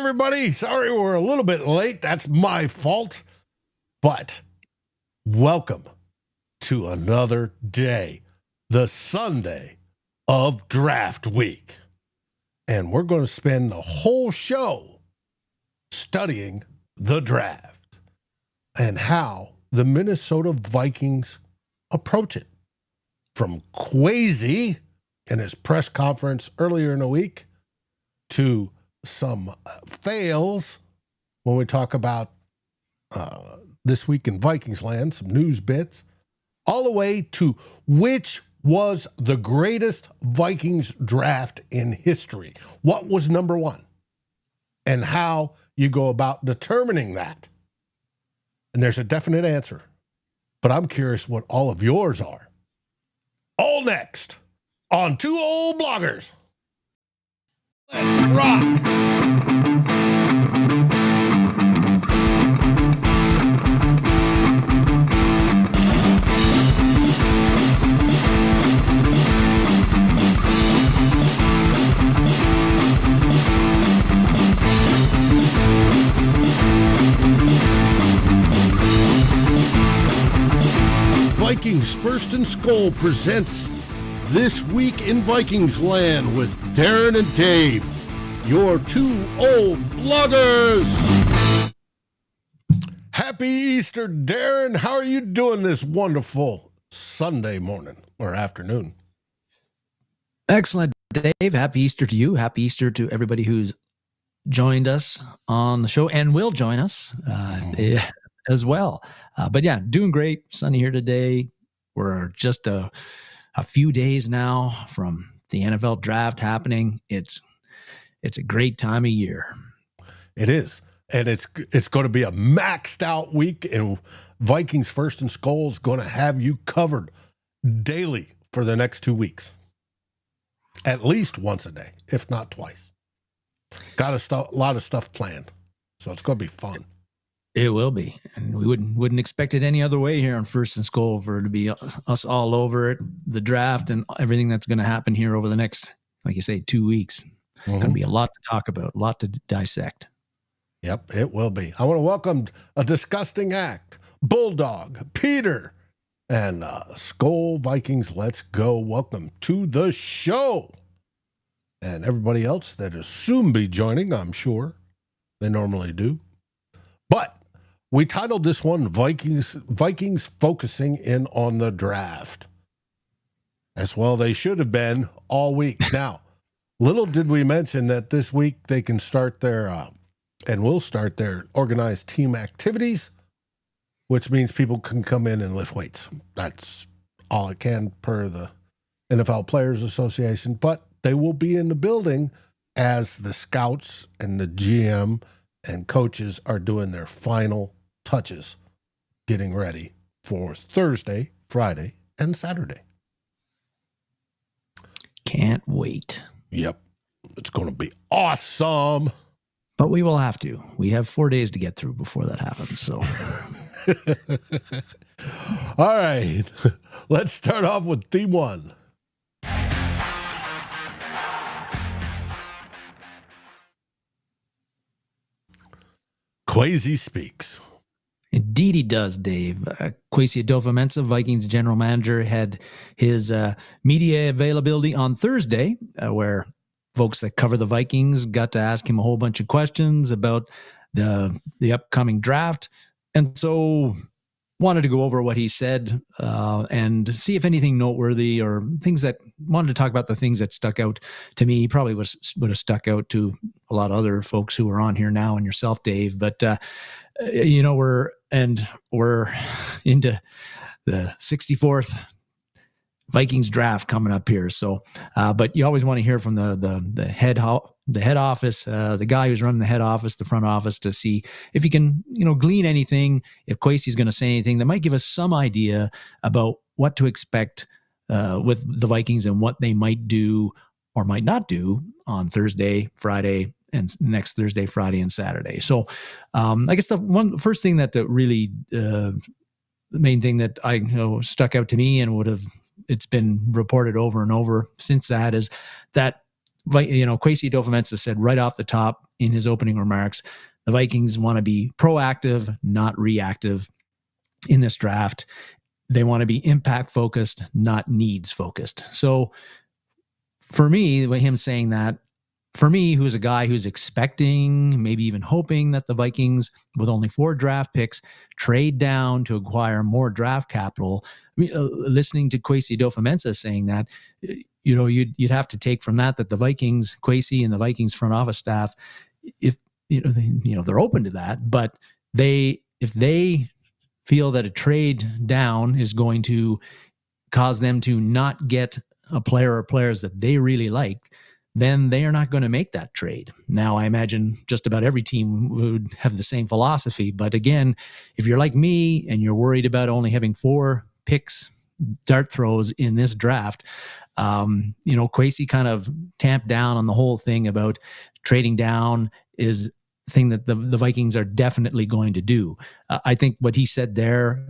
everybody. Sorry we're a little bit late. That's my fault. But welcome to another day, the Sunday of draft week. And we're going to spend the whole show studying the draft and how the Minnesota Vikings approach it. From Kwesi in his press conference earlier in the week to some fails when we talk about this week in Vikings land, some news bits, all the way to which was the greatest Vikings draft in history. What was number one? And how you go about determining that. And there's a definite answer. But I'm curious what all of yours are. All next on Two Old Bloggers. Let's rock. Vikings First and SKOL presents This Week in Vikings Land with Darren and Dave, your two old bloggers. Happy Easter, Darren. How are you doing this wonderful Sunday morning or afternoon? Excellent, Dave. Happy Easter to you. Happy Easter to everybody who's joined us on the show and will join us as well. But yeah, doing great. Sunny here today. We're just a few days now from the NFL draft happening. It's a great time of year. It is. And it's going to be a maxed out week, and Vikings First and SKOL is going to have you covered daily for the next 2 weeks. At least once a day, if not twice. Got a lot of stuff planned. So it's going to be fun. It will be, and we wouldn't expect it any other way here on First and SKOL for it to be us all over it, the draft and everything that's going to happen here over the next, like you say, 2 weeks. Mm-hmm. Going to be a lot to talk about, a lot to dissect. Yep, it will be. I want to welcome a disgusting act, Bulldog, Peter, and SKOL Vikings. Let's go. Welcome to the show, and everybody else that will soon be joining. I'm sure they normally do, but. We titled this one Vikings Focusing In on the Draft. As well they should have been all week. Now, little did we mention that this week they can start their, and will start their organized team activities, which means people can come in and lift weights. That's all it can per the NFL Players Association. But they will be in the building as the scouts and the GM and coaches are doing their final touches, getting ready for Thursday, Friday, and Saturday. Can't wait. Yep. It's going to be awesome. But we will have to. We have 4 days to get through before that happens. So, all right. Let's start off with theme one. Kwesi speaks. Indeed he does, Dave. Kwesi Adofo-Mensah, Vikings general manager, had his media availability on Thursday, where folks that cover the Vikings got to ask him a whole bunch of questions about the upcoming draft. And so wanted to go over what he said and see if anything noteworthy or things that wanted to talk about the things that stuck out to me. Probably would have stuck out to a lot of other folks who are on here now and yourself, Dave. But, we're into the 64th Vikings draft coming up here. So, but you always want to hear from the head office, the guy who's running the head office, the front office, to see if you can, glean anything, if Kwesi's going to say anything that might give us some idea about what to expect with the Vikings and what they might do or might not do on Thursday, Friday, and next Thursday, Friday, and Saturday. So I guess the first thing that really, the main thing that stuck out to me and it's been reported over and over since that is that Kwesi Adofo-Mensah said right off the top in his opening remarks, the Vikings want to be proactive, not reactive in this draft. They want to be impact focused, not needs focused. So for me, him saying that, for me, who's a guy who's expecting, maybe even hoping that the Vikings, with only 4 draft picks, trade down to acquire more draft capital. I mean, listening to Kwesi Adofo-Mensah saying that, you'd have to take from that the Vikings, Kwesi and the Vikings front office staff, if they're open to that, but if they feel that a trade down is going to cause them to not get a player or players that they really like, then they are not going to make that trade. Now, I imagine just about every team would have the same philosophy. But again, if you're like me and you're worried about only having 4 picks, dart throws in this draft, Kwesi kind of tamped down on the whole thing about trading down is a thing that the Vikings are definitely going to do. I think what he said there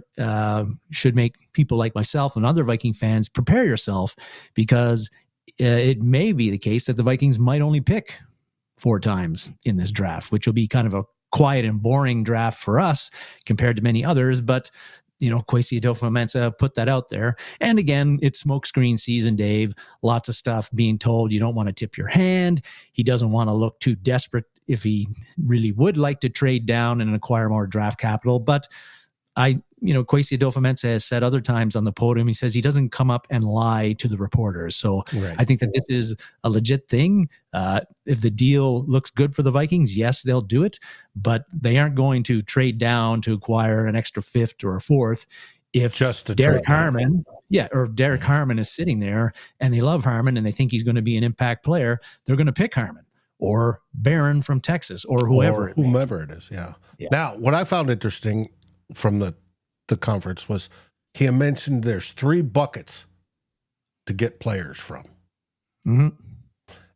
should make people like myself and other Viking fans prepare yourself, because it may be the case that the Vikings might only pick 4 times in this draft, which will be kind of a quiet and boring draft for us compared to many others. But, Kwesi Adofo-Mensah put that out there. And again, it's smokescreen season, Dave. Lots of stuff being told. You don't want to tip your hand. He doesn't want to look too desperate if he really would like to trade down and acquire more draft capital. But Kwesi Adofo-Mensah has said other times on the podium, he says he doesn't come up and lie to the reporters. So right. I think that this is a legit thing. If the deal looks good for the Vikings, yes, they'll do it, but they aren't going to trade down to acquire an extra 5th or a 4th. If Derek Harmon, Derek Harmon is sitting there and they love Harmon and they think he's going to be an impact player, they're going to pick Harmon or Barron from Texas or whoever. Whomever it is, yeah. Now, what I found interesting from the conference was he mentioned there's 3 buckets to get players from. Mm-hmm.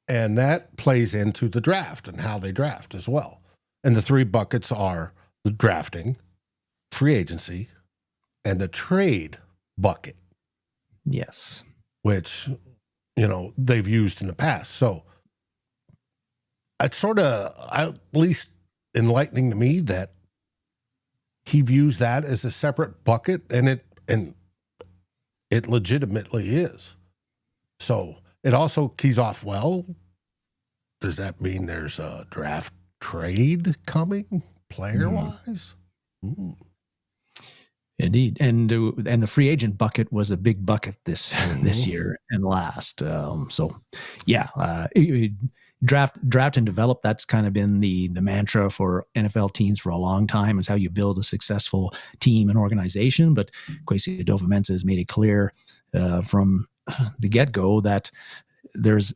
And that plays into the draft and how they draft as well. And the 3 buckets are the drafting, free agency, and the trade bucket. Yes. Which, they've used in the past. So it's sort of at least enlightening to me that he views that as a separate bucket, and it legitimately is. So it also keys off well. Does that mean there's a draft trade coming player-wise? Mm. Indeed, and the free agent bucket was a big bucket this year and last. Draft and develop, that's kind of been the mantra for NFL teams for a long time, is how you build a successful team and organization. But Kwesi Adofo-Mensah has made it clear from the get-go that the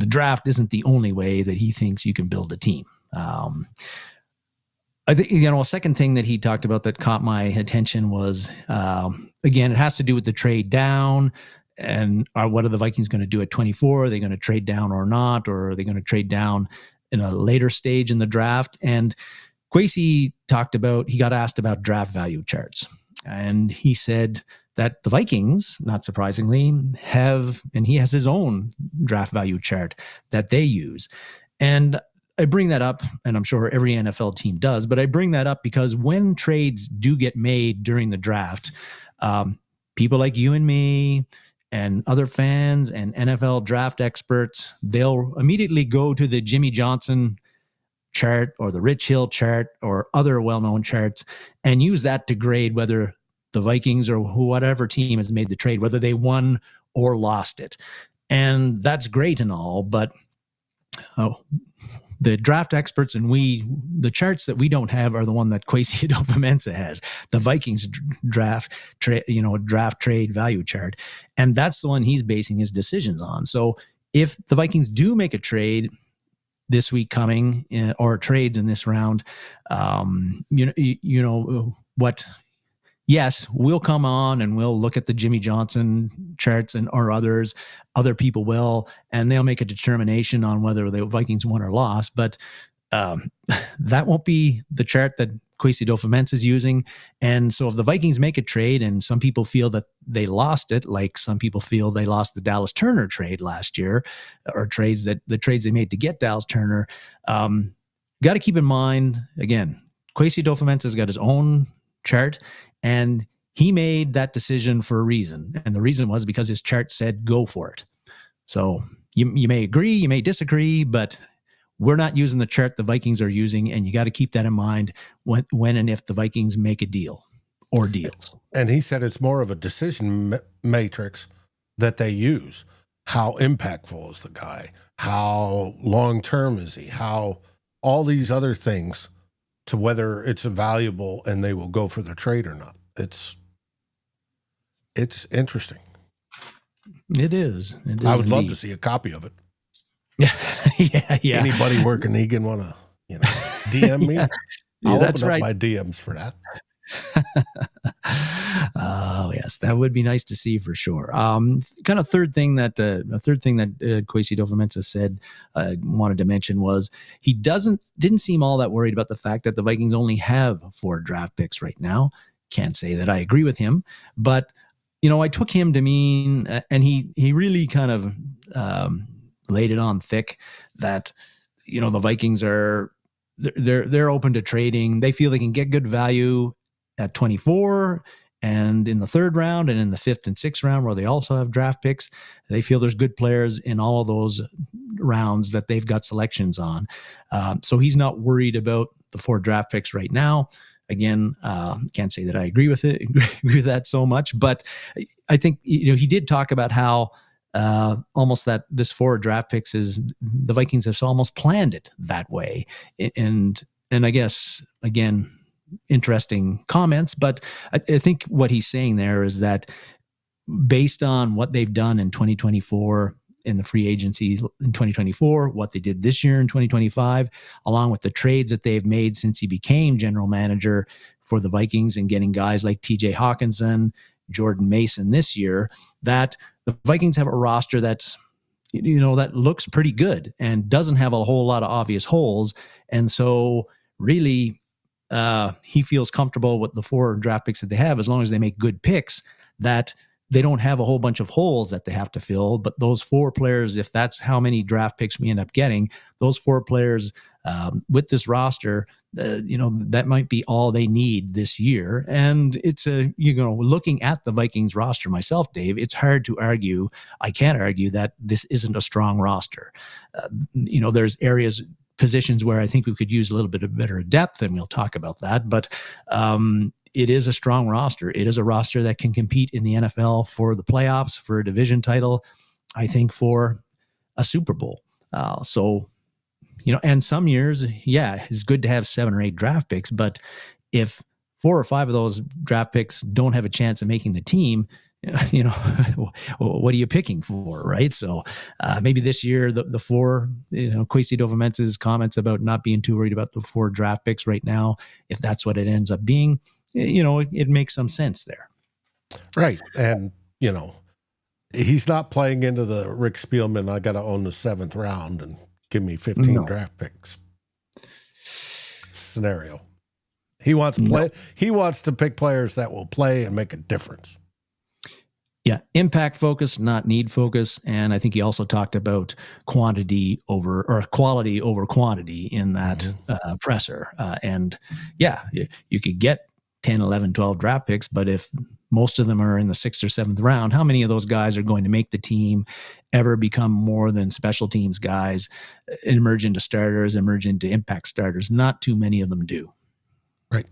draft isn't the only way that he thinks you can build a team. I think, a second thing that he talked about that caught my attention was, again, it has to do with the trade down. And what are the Vikings going to do at 24? Are they going to trade down or not? Or are they going to trade down in a later stage in the draft? And Kwesi he got asked about draft value charts. And he said that the Vikings, not surprisingly, and he has his own draft value chart that they use. And I bring that up, and I'm sure every NFL team does, but I bring that up because when trades do get made during the draft, people like you and me, and other fans and NFL draft experts, they'll immediately go to the Jimmy Johnson chart or the Rich Hill chart or other well-known charts and use that to grade whether the Vikings or whatever team has made the trade, whether they won or lost it. And that's great and all, but the draft experts and the charts that we don't have are the one that Kwesi Adofo-Mensah has, the Vikings draft trade value chart. And that's the one he's basing his decisions on. So if the Vikings do make a trade this week coming or trades in this round, yes, we'll come on and we'll look at the Jimmy Johnson charts or others. Other people will, and they'll make a determination on whether the Vikings won or lost. But that won't be the chart that Kwesi Adofo-Mensah is using. And so if the Vikings make a trade, and some people feel that they lost it, like some people feel they lost the Dallas Turner trade last year, or the trades they made to get Dallas Turner, got to keep in mind, again, Kwesi Adofo-Mensah has got his own chart, and he made that decision for a reason. And the reason was because his chart said go for it. So you may agree, you may disagree, but we're not using the chart the Vikings are using, and you got to keep that in mind when and if the Vikings make a deal or deals. And he said it's more of a decision matrix that they use. How impactful is the guy? How long-term is he? How all these other things to whether it's valuable and they will go for the trade or not. It's interesting. It is. I would love to see a copy of it. Yeah. Anybody working Egan want to, DM me? I'll that's open up right. my DMs for that. Oh yes, that would be nice to see for sure. Kind of third thing that Kwesi Adofo-Mensah said wanted to mention was he didn't seem all that worried about the fact that the Vikings only have 4 draft picks right now. Can't say that I agree with him, but I took him to mean, and he really kind of laid it on thick that the Vikings are they're open to trading. They feel they can get good value at 24 and in the 3rd round and in the 5th and 6th round, where they also have draft picks. They feel there's good players in all of those rounds that they've got selections on. So he's not worried about the 4 draft picks right now. Again, can't say that I agree with that so much, but I think he did talk about how almost that this 4 draft picks is the Vikings have almost planned it that way, and I guess again, interesting comments, but I think what he's saying there is that based on what they've done in 2024 in the free agency in 2024, what they did this year in 2025, along with the trades that they've made since he became general manager for the Vikings and getting guys like TJ Hockenson, Jordan Mason this year, that the Vikings have a roster that's, that looks pretty good and doesn't have a whole lot of obvious holes. And so really, he feels comfortable with the 4 draft picks that they have, as long as they make good picks, that they don't have a whole bunch of holes that they have to fill. But those 4 players, if that's how many draft picks we end up getting, those 4 players with this roster, that might be all they need this year. And it's looking at the Vikings roster myself, Dave, it's hard to argue. I can't argue that this isn't a strong roster. There's positions where I think we could use a little bit of better depth, and we'll talk about that. But it is a strong roster. It is a roster that can compete in the NFL for the playoffs, for a division title, I think for a Super Bowl. And some years, it's good to have 7 or 8 draft picks, but if 4 or 5 of those draft picks don't have a chance of making the team, what are you picking for, right? So maybe this year the 4, Kwesi Adofo-Mensah's comments about not being too worried about the 4 draft picks right now, if that's what it ends up being, it makes some sense there. Right. And, he's not playing into the Rick Spielman, I got to own the 7th round and give me 15 draft picks scenario. He wants to play. He wants to pick players that will play and make a difference. Yeah, impact focus, not need focus. And I think he also talked about quality over quantity in that presser. You could get 10, 11, 12 draft picks, but if most of them are in the 6th or 7th round, how many of those guys are going to make the team, ever become more than special teams guys, emerge into starters, emerge into impact starters? Not too many of them do. Right.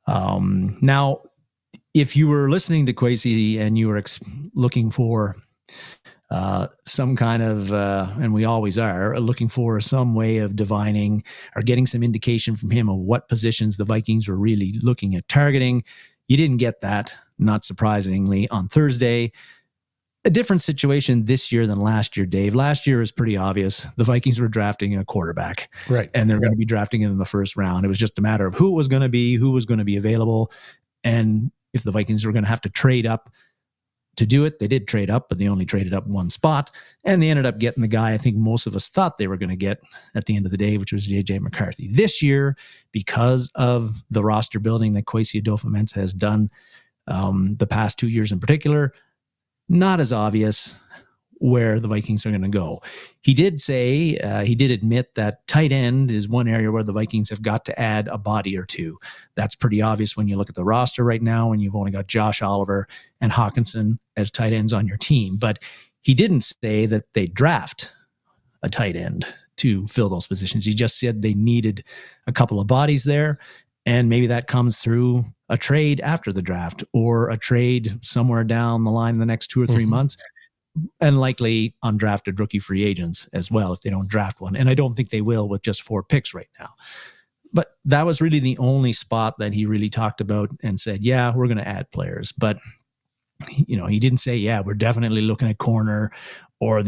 Now, if you were listening to Kwesi and you were looking for some kind of, and we always are, looking for some way of divining or getting some indication from him of what positions the Vikings were really looking at targeting, you didn't get that, not surprisingly, on Thursday. A different situation this year than last year, Dave. Last year is pretty obvious. The Vikings were drafting a quarterback. Right. And they're going to be drafting it in the 1st round. It was just a matter of who it was going to be available, and if the Vikings were going to have to trade up to do it. They did trade up, but they only traded up one spot, and they ended up getting the guy I think most of us thought they were going to get at the end of the day, which was JJ McCarthy. This year, because of the roster building that Kwesi Adofo-Mensah has done the past 2 years in particular, not as obvious where the Vikings are going to go. He did say, he did admit that tight end is one area where the Vikings have got to add a body or two. That's pretty obvious when you look at the roster right now, when you've only got Josh Oliver and Hockenson as tight ends on your team. But he didn't say that they draft a tight end to fill those positions. He just said they needed a couple of bodies there, and maybe that comes through a trade after the draft or a trade somewhere down the line in the next 2 or 3 months. And likely undrafted rookie free agents as well if they don't draft one. And I don't think they will with just 4 picks right now. But that was really the only spot that he really talked about and said, yeah, we're going to add players. But, he didn't say, yeah, we're definitely looking at corner or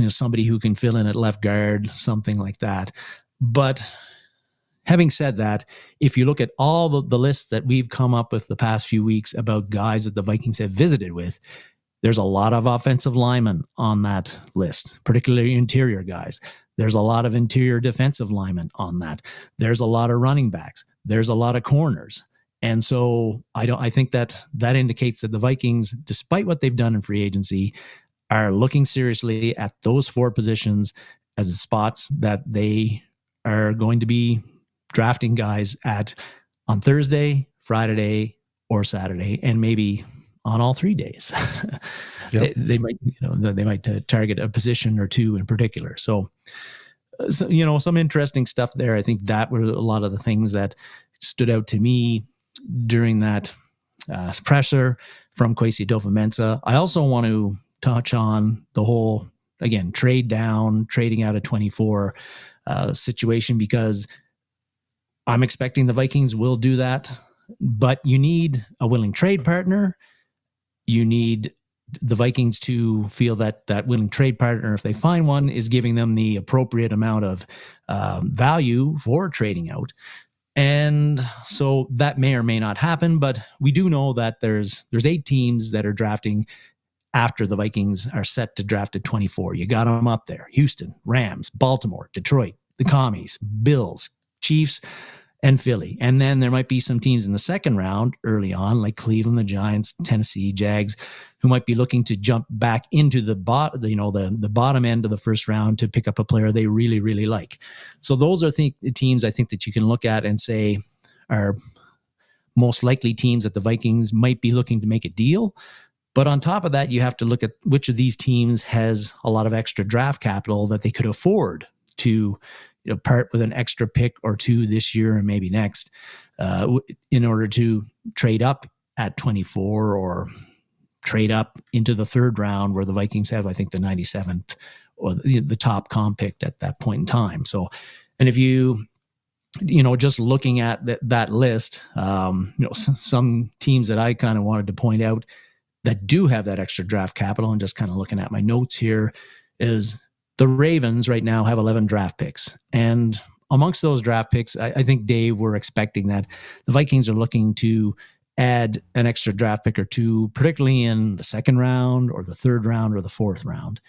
somebody who can fill in at left guard, something like that. But having said that, if you look at all the lists that we've come up with the past few weeks about guys that the Vikings have visited with, there's a lot of offensive linemen on that list, particularly interior guys. There's a lot of interior defensive linemen on that. There's a lot of running backs. There's a lot of corners. And so I think that indicates that the Vikings, despite what they've done in free agency, are looking seriously at those 4 positions as the spots that they are going to be drafting guys at on Thursday, Friday, or Saturday, and maybe on all 3 days. Yep. They might target a position or 2 in particular. So, some interesting stuff there. I think that were a lot of the things that stood out to me during that presser from Kwesi Adofo-Mensah. I also want to touch on the whole, again, trading out of 24 situation, because I'm expecting the Vikings will do that, but you need a willing trade partner. You need the Vikings to feel that willing trade partner, if they find one, is giving them the appropriate amount of value for trading out. And so that may or may not happen, but we do know that there's 8 teams that are drafting after the Vikings are set to draft at 24. You got them up there: Houston, Rams, Baltimore, Detroit, the Commies, Bills, Chiefs, and Philly. And then there might be some teams in the second round early on, like Cleveland, the Giants, Tennessee, Jags, who might be looking to jump back into the bottom end of the first round to pick up a player they really, really like. So those are the teams I think that you can look at and say are most likely teams that the Vikings might be looking to make a deal. But on top of that, you have to look at which of these teams has a lot of extra draft capital that they could afford to part with an extra pick or 2 this year and maybe next in order to trade up at 24 or trade up into the 3rd round, where the Vikings have, I think, the 97th or the top comp picked at that point in time. So, and if you just looking at that list, some teams that I kind of wanted to point out that do have that extra draft capital, and just kind of looking at my notes here, is the Ravens right now have 11 draft picks. And amongst those draft picks, I think, Dave, we're expecting that the Vikings are looking to add an extra draft pick or 2, particularly in the 2nd round or the 3rd round or the 4th round.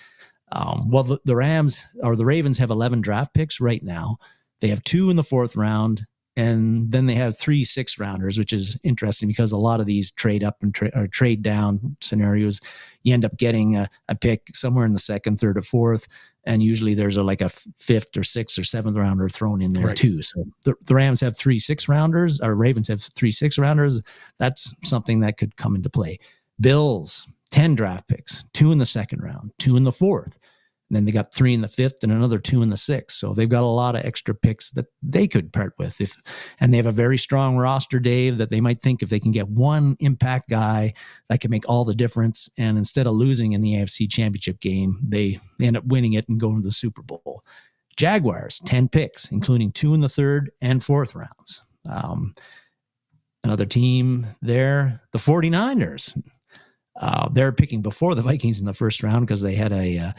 Well, the Ravens have 11 draft picks right now. They have 2 in the 4th round, and then they have 3 6-rounders, which is interesting because a lot of these trade up and trade down scenarios, you end up getting a pick somewhere in the 2nd, 3rd, or 4th, and usually there's a 5th or 6th or 7th rounder thrown in there too. So the Rams have 3 6-rounders, or Ravens have 3 6-rounders. That's something that could come into play. Bills, 10 draft picks, 2 in the 2nd round, 2 in the 4th. And then they got 3 in the 5th and another 2 in the 6th. So they've got a lot of extra picks that they could part with. And they have a very strong roster, Dave, that they might think if they can get one impact guy that can make all the difference. And instead of losing in the AFC Championship game, they end up winning it and going to the Super Bowl. Jaguars, 10 picks, including 2 in the 3rd and 4th rounds. Another team there, the 49ers. They're picking before the Vikings in the 1st round because they had a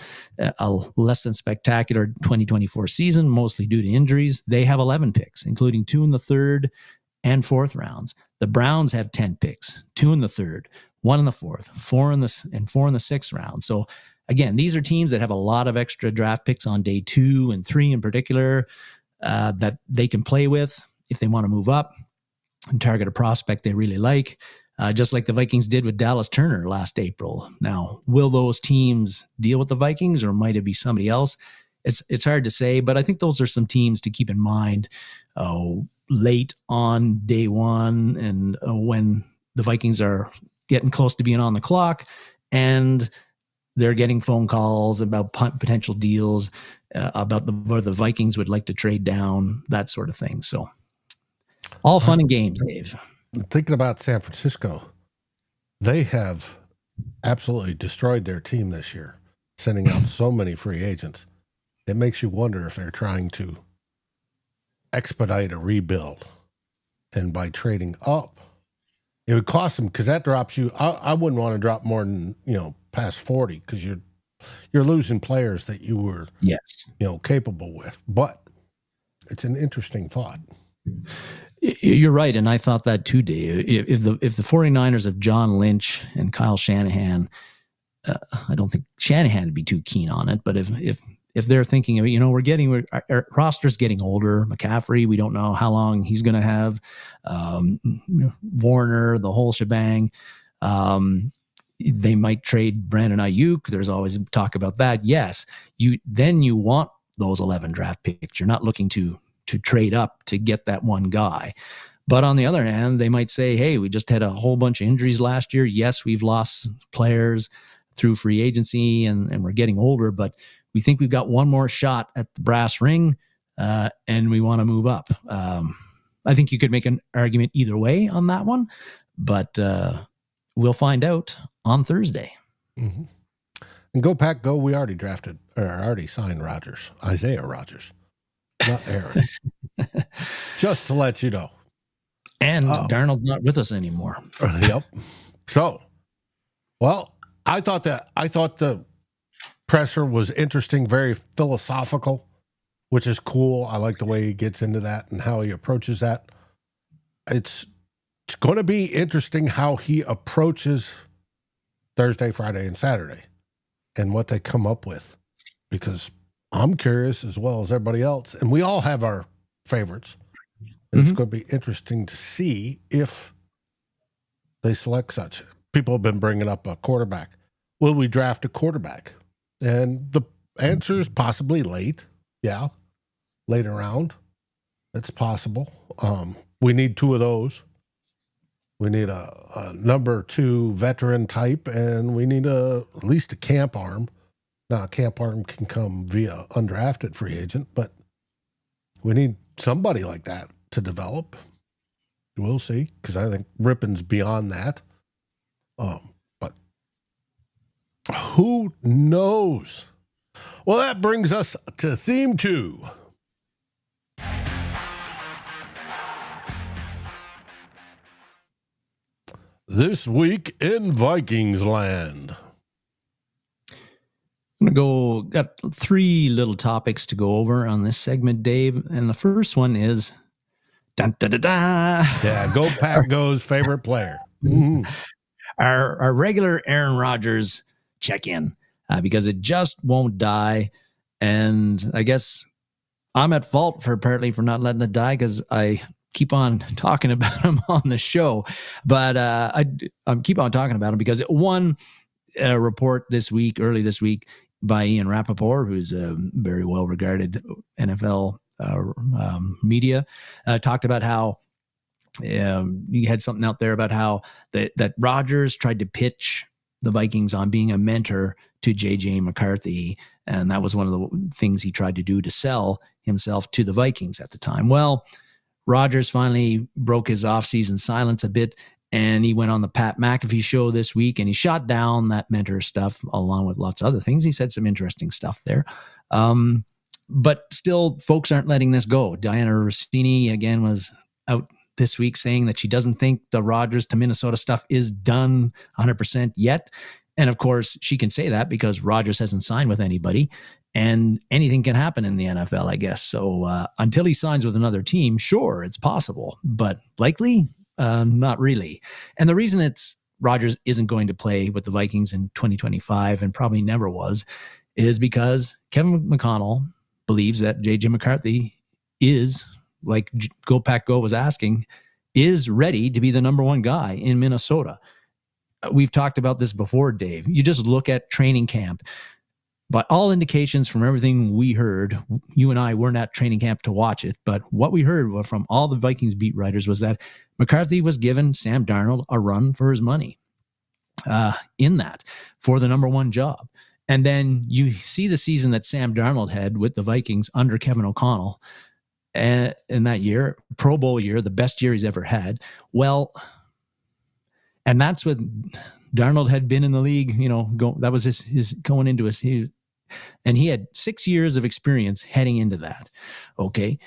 less than spectacular 2024 season, mostly due to injuries. They have 11 picks, including 2 in the 3rd and 4th rounds. The Browns have 10 picks, 2 in the 3rd, 1 in the 4th, 4 in the 6th round. So again, these are teams that have a lot of extra draft picks on day 2 and 3 in particular that they can play with if they want to move up and target a prospect they really like, just like the Vikings did with Dallas Turner last April. Now, will those teams deal with the Vikings, or might it be somebody else? It's hard to say, but I think those are some teams to keep in mind late on day 1 and when the Vikings are getting close to being on the clock and they're getting phone calls about potential deals, about where the Vikings would like to trade down, that sort of thing. So all fun and games, Dave. Thinking about San Francisco, they have absolutely destroyed their team this year, sending out so many free agents. It makes you wonder if they're trying to expedite a rebuild. And by trading up, it would cost them, because that drops you. I wouldn't want to drop more than, past 40, because you're losing players that you were, capable with. But it's an interesting thought. You're right, and I thought that too, Dave. If the 49ers have John Lynch and Kyle Shanahan, I don't think Shanahan would be too keen on it. But if they're thinking of it, our roster's getting older. McCaffrey, we don't know how long he's going to have. Warner, the whole shebang. They might trade Brandon Ayuk. There's always talk about that. Yes, you want those 11 draft picks. You're not looking to trade up to get that one guy. But on the other hand, they might say, hey, we just had a whole bunch of injuries last year. Yes, we've lost players through free agency and we're getting older, but we think we've got one more shot at the brass ring, and we want to move up. I think you could make an argument either way on that one, but we'll find out on Thursday. Mm-hmm. And go Pack, go. We already signed Rodgers, Isaiah Rodgers, not Aaron. Just to let you know. And Darnold's not with us anymore. Yep. So, well, I thought the presser was interesting, very philosophical, which is cool. I like the way he gets into that and how he approaches that. It's going to be interesting how he approaches Thursday, Friday, and Saturday and what they come up with, because I'm curious as well as everybody else, and we all have our favorites. And It's going to be interesting to see if they select such. People have been bringing up a quarterback. Will we draft a quarterback? And the answer is possibly late. Yeah, later round. It's possible. We need 2 of those. We need a number 2 veteran type, and we need at least a camp arm. Now, a camp arm can come via undrafted free agent, but we need somebody like that to develop. We'll see, because I think Rippon's beyond that. But who knows? Well, that brings us to theme 2. This week in Vikings land. I'm going to got 3 little topics to go over on this segment, Dave. And the first one is, dun, da, da, da. Yeah, go Pack Go's favorite player. Mm-hmm. Our regular Aaron Rodgers check-in, because it just won't die. And I guess I'm at fault for not letting it die, because I keep on talking about him on the show. But I keep on talking about him because it won a report early this week, by Ian Rappaport, who's a very well-regarded NFL media, talked about how he had something out there about how that Rodgers tried to pitch the Vikings on being a mentor to JJ McCarthy, and that was one of the things he tried to do to sell himself to the Vikings at the time. Well, Rodgers finally broke his offseason silence a bit, and he went on the Pat McAfee show this week, and he shot down that mentor stuff along with lots of other things. He said some interesting stuff there. But still, folks aren't letting this go. Diana Rossini, again, was out this week saying that she doesn't think the Rodgers to Minnesota stuff is done 100% yet. And of course, she can say that because Rodgers hasn't signed with anybody, and anything can happen in the NFL, I guess. So until he signs with another team, sure, it's possible, but likely, not really. And the reason it's Rodgers isn't going to play with the Vikings in 2025 and probably never was, is because Kevin McConnell believes that J.J. McCarthy is, like Go Pack Go was asking, is ready to be the number one guy in Minnesota. We've talked about this before, Dave. You just look at training camp. But all indications from everything we heard, you and I weren't at training camp to watch it, but what we heard from all the Vikings beat writers was that McCarthy was giving Sam Darnold a run for his money in that for the number one job. And then you see the season that Sam Darnold had with the Vikings under Kevin O'Connell in that year, Pro Bowl year, the best year he's ever had. Well, and that's what Darnold had been in the league, that was his going into and he had 6 years of experience heading into that. Okay.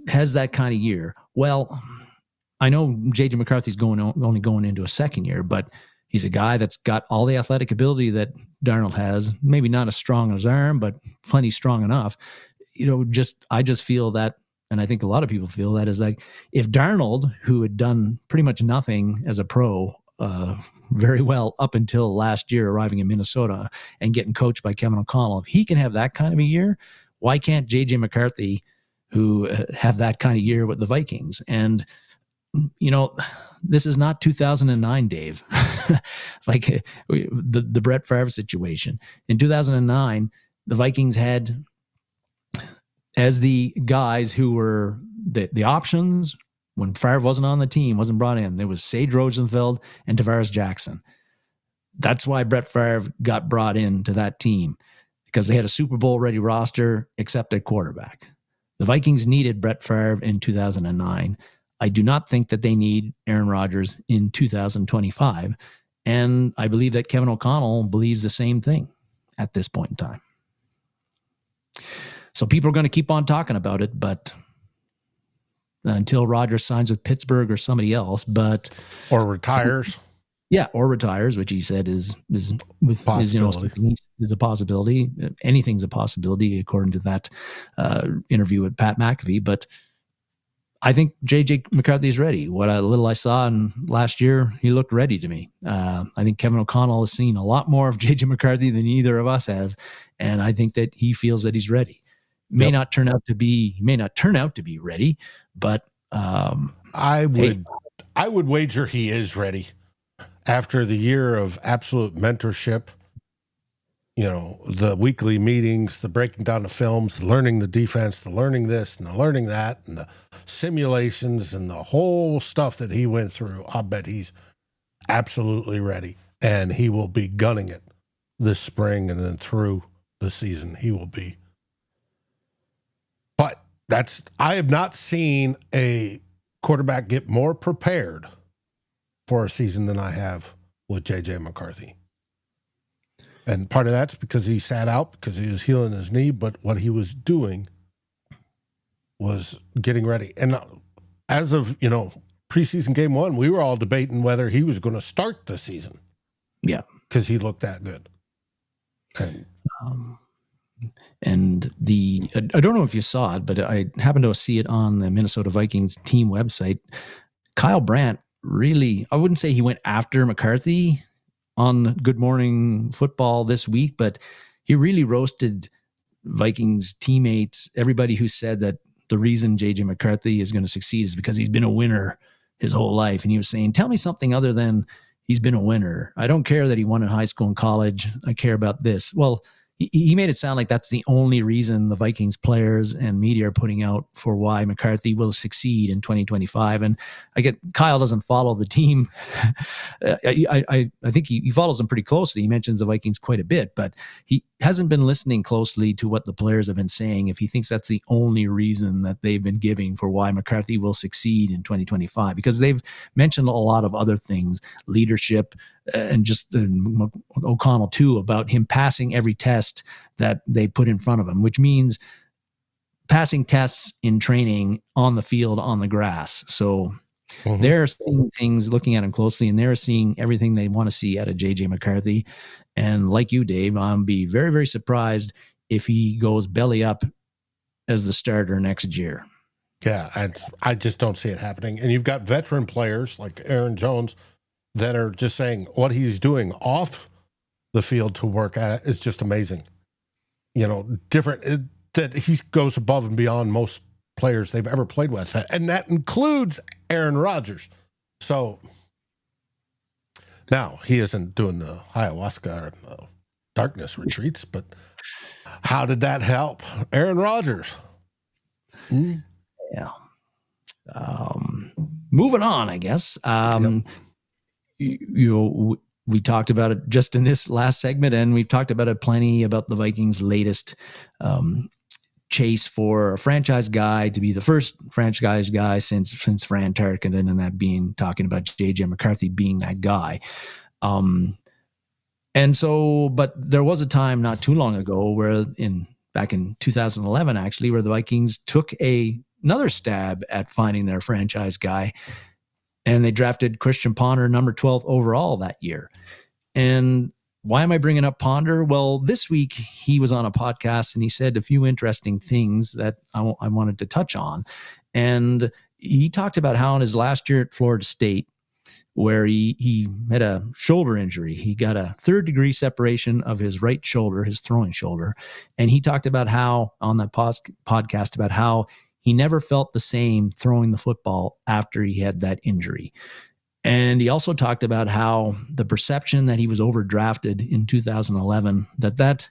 Has that kind of year. Well, I know J.J. McCarthy's only going into a second year, but he's a guy that's got all the athletic ability that Darnold has, maybe not as strong as arm, but plenty strong enough. I just feel that, and I think a lot of people feel that, is like if Darnold, who had done pretty much nothing as a pro, very well up until last year, arriving in Minnesota and getting coached by Kevin O'Connell, if he can have that kind of a year, why can't J.J. McCarthy, who have that kind of year with the Vikings? And, this is not 2009, Dave, like the Brett Favre situation. In 2009, the Vikings had, as the guys who were the options when Favre wasn't on the team, wasn't brought in, there was Sage Rosenfeld and Tavares Jackson. That's why Brett Favre got brought into that team, because they had a Super Bowl ready roster except at quarterback. The Vikings needed Brett Favre in 2009. I do not think that they need Aaron Rodgers in 2025. And I believe that Kevin O'Connell believes the same thing at this point in time. So people are going to keep on talking about it, but until Rodgers signs with Pittsburgh or somebody else, or retires. Yeah, or retires, which he said is a possibility. Anything's a possibility, according to that interview with Pat McAfee. But I think J.J. McCarthy is ready. What little I saw in last year, he looked ready to me. I think Kevin O'Connell has seen a lot more of J.J. McCarthy than either of us have, and I think that he feels that he's ready. May not turn out to be ready, but I would wager he is ready after the year of absolute mentorship. The weekly meetings, the breaking down the films, the learning the defense, the learning this and the learning that, and the simulations and the whole stuff that he went through. I bet he's absolutely ready, and he will be gunning it this spring and then through the season. He will be. But I have not seen a quarterback get more prepared for a season than I have with J.J. McCarthy. And part of that's because he sat out because he was healing his knee, but what he was doing was getting ready. And as of, preseason game 1, we were all debating whether he was going to start the season. Yeah. Because he looked that good. And I don't know if you saw it, but I happened to see it on the Minnesota Vikings team website. Kyle Brandt really, I wouldn't say he went after McCarthy on Good Morning Football this week, but he really roasted Vikings teammates, everybody who said that the reason J.J. McCarthy is going to succeed is because he's been a winner his whole life. And he was saying, tell me something other than he's been a winner. I don't care that he won in high school and college. I care about this. Well, he made it sound like that's the only reason the Vikings players and media are putting out for why McCarthy will succeed in 2025. And Kyle doesn't follow the team. I think he follows them pretty closely. He mentions the Vikings quite a bit, but he hasn't been listening closely to what the players have been saying if he thinks that's the only reason that they've been giving for why McCarthy will succeed in 2025, because they've mentioned a lot of other things, leadership, and just O'Connell too, about him passing every test that they put in front of him, which means passing tests in training on the field, on the grass. So they're seeing things, looking at him closely, and they're seeing everything they want to see out of J.J. McCarthy. And like you, Dave, I'm be very, very surprised if he goes belly up as the starter next year. Yeah, I just don't see it happening. And you've got veteran players like Aaron Jones that are just saying what he's doing off the field to work at it is just amazing. That he goes above and beyond most players they've ever played with. And that includes Aaron Rodgers. So now he isn't doing the ayahuasca or the darkness retreats, but how did that help Aaron Rodgers? Yeah. Moving on, I guess. We talked about it just in this last segment, and we've talked about it plenty about the Vikings' latest chase for a franchise guy to be the first franchise guy since Fran Tarkenton, and that being talking about JJ McCarthy being that guy. And so, but there was a time not too long ago where back in 2011, actually, where the Vikings took another stab at finding their franchise guy, and they drafted Christian Ponder, number 12 overall that year. And why am I bringing up Ponder? Well, this week he was on a podcast and he said a few interesting things that I wanted to touch on. And he talked about how in his last year at Florida State, where he had a shoulder injury, he got a 3rd-degree separation of his right shoulder, his throwing shoulder. And he talked about how, on that podcast, about how he never felt the same throwing the football after he had that injury. And he also talked about how the perception that he was overdrafted in 2011, that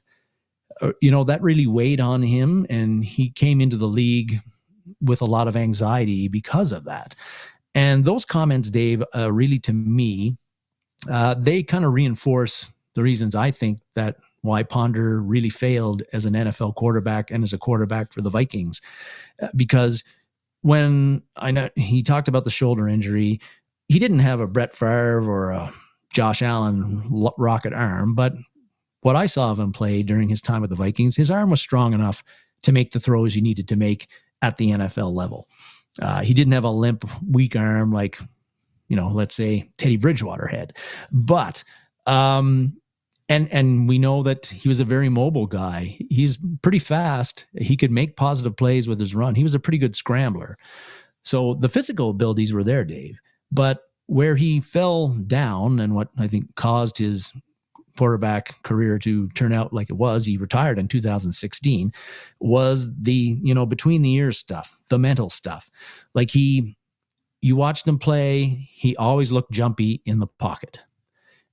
really weighed on him, and he came into the league with a lot of anxiety because of that. And those comments, Dave, really, to me, they kind of reinforce the reasons I think that why Ponder really failed as an NFL quarterback and as a quarterback for the Vikings. Because when he talked about the shoulder injury, he didn't have a Brett Favre or a Josh Allen rocket arm, but what I saw of him play during his time with the Vikings, his arm was strong enough to make the throws he needed to make at the NFL level. He didn't have a limp, weak arm like, let's say Teddy Bridgewater had. But, and we know that he was a very mobile guy. He's pretty fast. He could make positive plays with his run. He was a pretty good scrambler. So the physical abilities were there, Dave. But where he fell down and what I think caused his quarterback career to turn out like it was, he retired in 2016, was the, between the ears stuff, the mental stuff. Like you watched him play, he always looked jumpy in the pocket.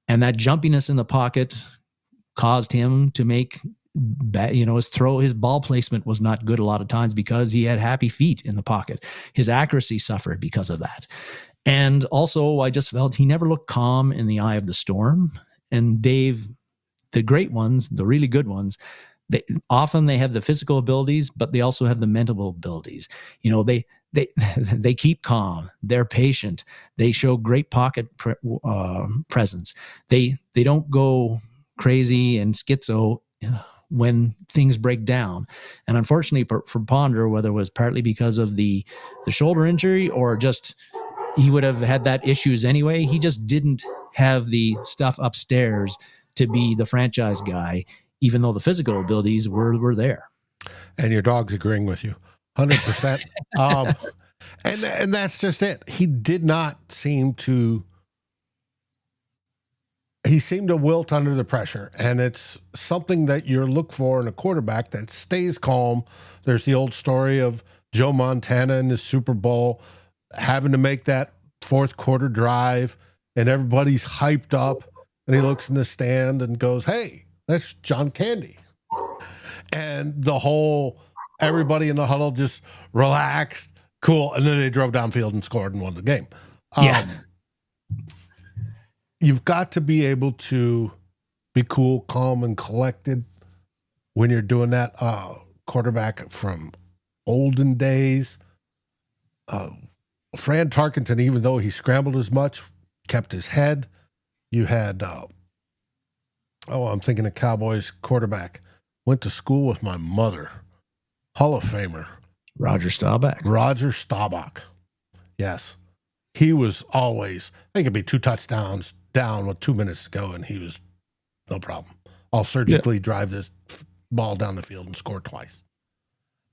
And that jumpiness in the pocket caused him to make his ball placement was not good a lot of times because he had happy feet in the pocket. His accuracy suffered because of that. And also, I just felt he never looked calm in the eye of the storm. And Dave, the great ones, the really good ones, they have the physical abilities, but they also have the mental abilities. They keep calm. They're patient. They show great pocket presence. They don't go crazy and schizo when things break down. And unfortunately for Ponder, whether it was partly because of the shoulder injury or just he would have had that issues anyway, he just didn't have the stuff upstairs to be the franchise guy, even though the physical abilities were there. And your dog's agreeing with you 100%. And that's just it. He did not seem to wilt under the pressure. And it's something that you look for in a quarterback that stays calm. There's the old story of Joe Montana in the Super Bowl having to make that 4th quarter drive, and everybody's hyped up, and he looks in the stand and goes, "Hey, that's John Candy." And everybody in the huddle just relaxed, cool, and then they drove downfield and scored and won the game. You've got to be able to be cool, calm, and collected when you're doing that. Quarterback from olden days, Fran Tarkenton, even though he scrambled as much, kept his head. You had, I'm thinking of Cowboys quarterback. Went to school with my mother. Hall of Famer. Roger Staubach. Yes. He was always, I think it'd be 2 touchdowns down with 2 minutes to go, and he was no problem. I'll surgically drive this ball down the field and score twice.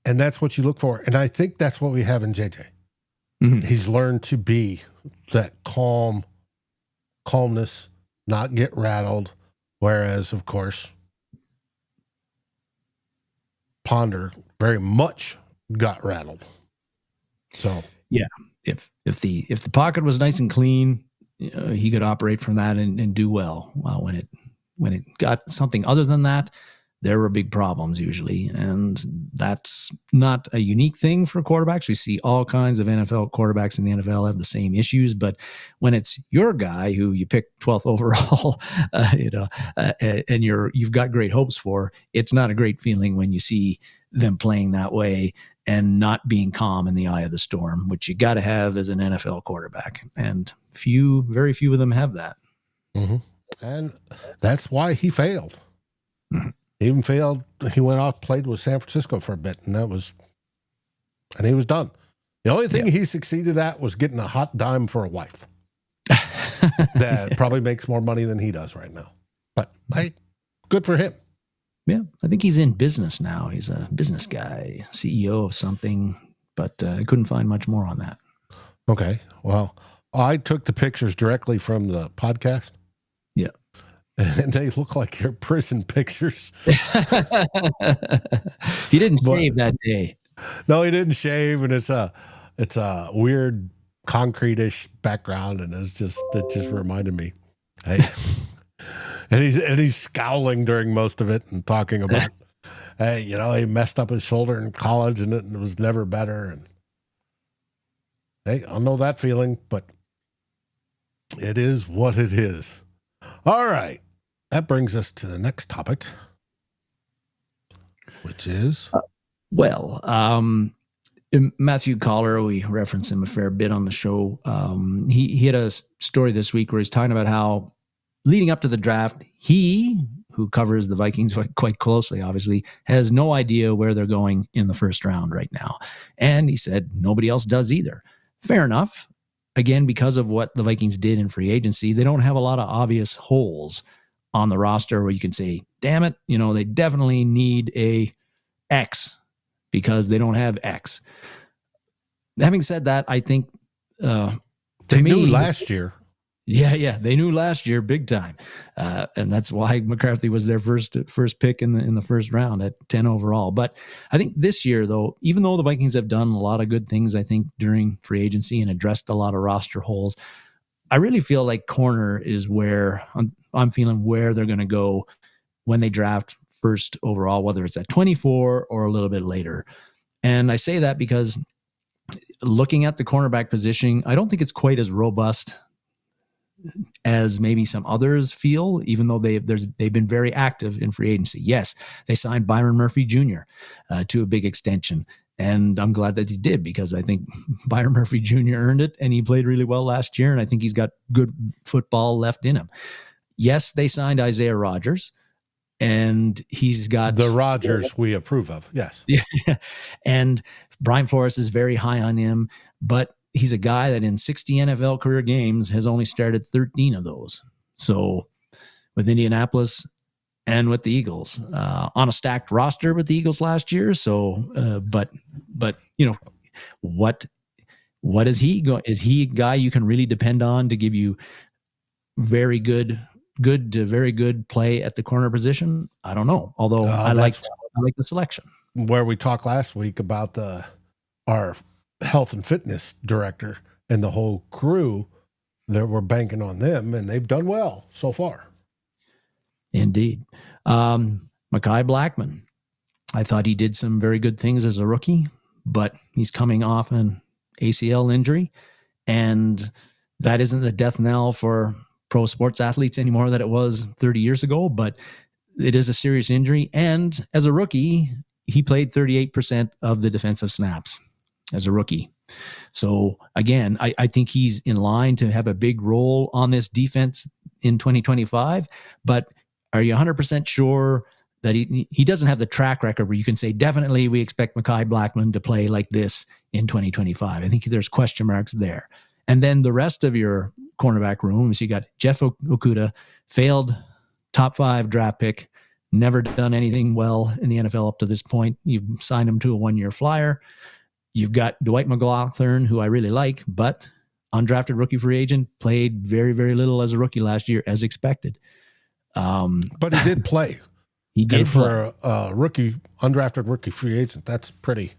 And that's what you look for. And I think that's what we have in JJ. Mm-hmm. He's learned to be that calm, calmness, not get rattled. Whereas, of course, Ponder very much got rattled. So yeah, if the pocket was nice and clean, he could operate from that and do well. When it got something other than that, there were big problems usually. And that's not a unique thing for quarterbacks. We see all kinds of NFL quarterbacks in the NFL have the same issues. But when it's your guy who you picked 12th overall, and you've got great hopes for, it's not a great feeling when you see them playing that way and not being calm in the eye of the storm, which you got to have as an NFL quarterback. And very few of them have that. Mm-hmm. And that's why he failed. Mm-hmm. He even failed. He went off, played with San Francisco for a bit, and he was done. The only thing he succeeded at was getting a hot dime for a wife that probably makes more money than he does right now. But hey, good for him. Yeah, I think he's in business now. He's a business guy, CEO of something, but I couldn't find much more on that. Okay, well, I took the pictures directly from the podcast. Yeah. And they look like your prison pictures. He didn't shave that day. No, he didn't shave, and it's a weird concrete-ish background, and it just reminded me. Hey, and he's scowling during most of it and talking about, hey, he messed up his shoulder in college, and it was never better. And hey, I know that feeling, but it is what it is. All right. That brings us to the next topic, which is? Matthew Collar, we reference him a fair bit on the show. He had a story this week where he's talking about how leading up to the draft, he, who covers the Vikings quite closely, obviously, has no idea where they're going in the first round right now. And he said nobody else does either. Fair enough. Again, because of what the Vikings did in free agency, they don't have a lot of obvious holes on the roster where you can say, damn it, they definitely need a X because they don't have X. Having said that, I think they knew last year. Yeah, they knew last year big time, and that's why McCarthy was their first pick in the first round at 10 overall. But I think this year, though, even though the Vikings have done a lot of good things, I think during free agency and addressed a lot of roster holes, I really feel like corner is where I'm feeling where they're going to go when they draft first overall, whether it's at 24 or a little bit later. And I say that because looking at the cornerback position, I don't think it's quite as robust as maybe some others feel, even though they've been very active in free agency. Yes, they signed Byron Murphy Jr. To a big extension. And I'm glad that he did, because I think Byron Murphy Jr. earned it, and he played really well last year, and I think he's got good football left in him. Yes, they signed Isaiah Rodgers, and he's got... The Rodgers we approve of, yes. Yeah. And Brian Flores is very high on him, but he's a guy that in 60 NFL career games has only started 13 of those. So with Indianapolis and with the Eagles, on a stacked roster with the Eagles last year. So, but what is he going? Is he a guy you can really depend on to give you very good to very good play at the corner position? I don't know. Although I like the selection. Where we talked last week about our health and fitness director and the whole crew, that we're banking on them, and they've done well so far. Indeed. Mekhi Blackman, I thought he did some very good things as a rookie, but he's coming off an ACL injury, and that isn't the death knell for pro sports athletes anymore that it was 30 years ago, but it is a serious injury. And as a rookie, he played 38% of the defensive snaps as a rookie. So again, I think he's in line to have a big role on this defense in 2025, but are you 100% sure that he doesn't have the track record where you can say, definitely we expect Mekhi Blackman to play like this in 2025? I think there's question marks there. And then the rest of your cornerback room is you got Jeff Okudah, failed top 5 draft pick, never done anything well in the NFL up to this point. You've signed him to a 1-year flyer. You've got Dwight McGlothern, who I really like, but undrafted rookie free agent, played very, very little as a rookie last year, as expected. But he did play. He did and for play. a rookie, undrafted rookie free agent, that's pretty.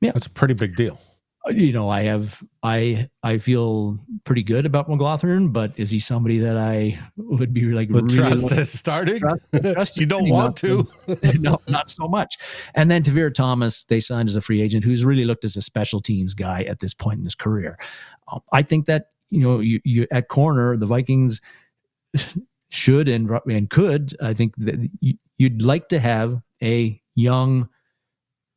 Yeah, that's a pretty big deal. I feel pretty good about McLaughlin, but is he somebody that I would be like But really trust is starting? trust You don't want to. No, not so much. And then Tavir Thomas, they signed as a free agent, who's really looked as a special teams guy at this point in his career. I think that, you at corner, the Vikings should and could. I think that you'd like to have a young,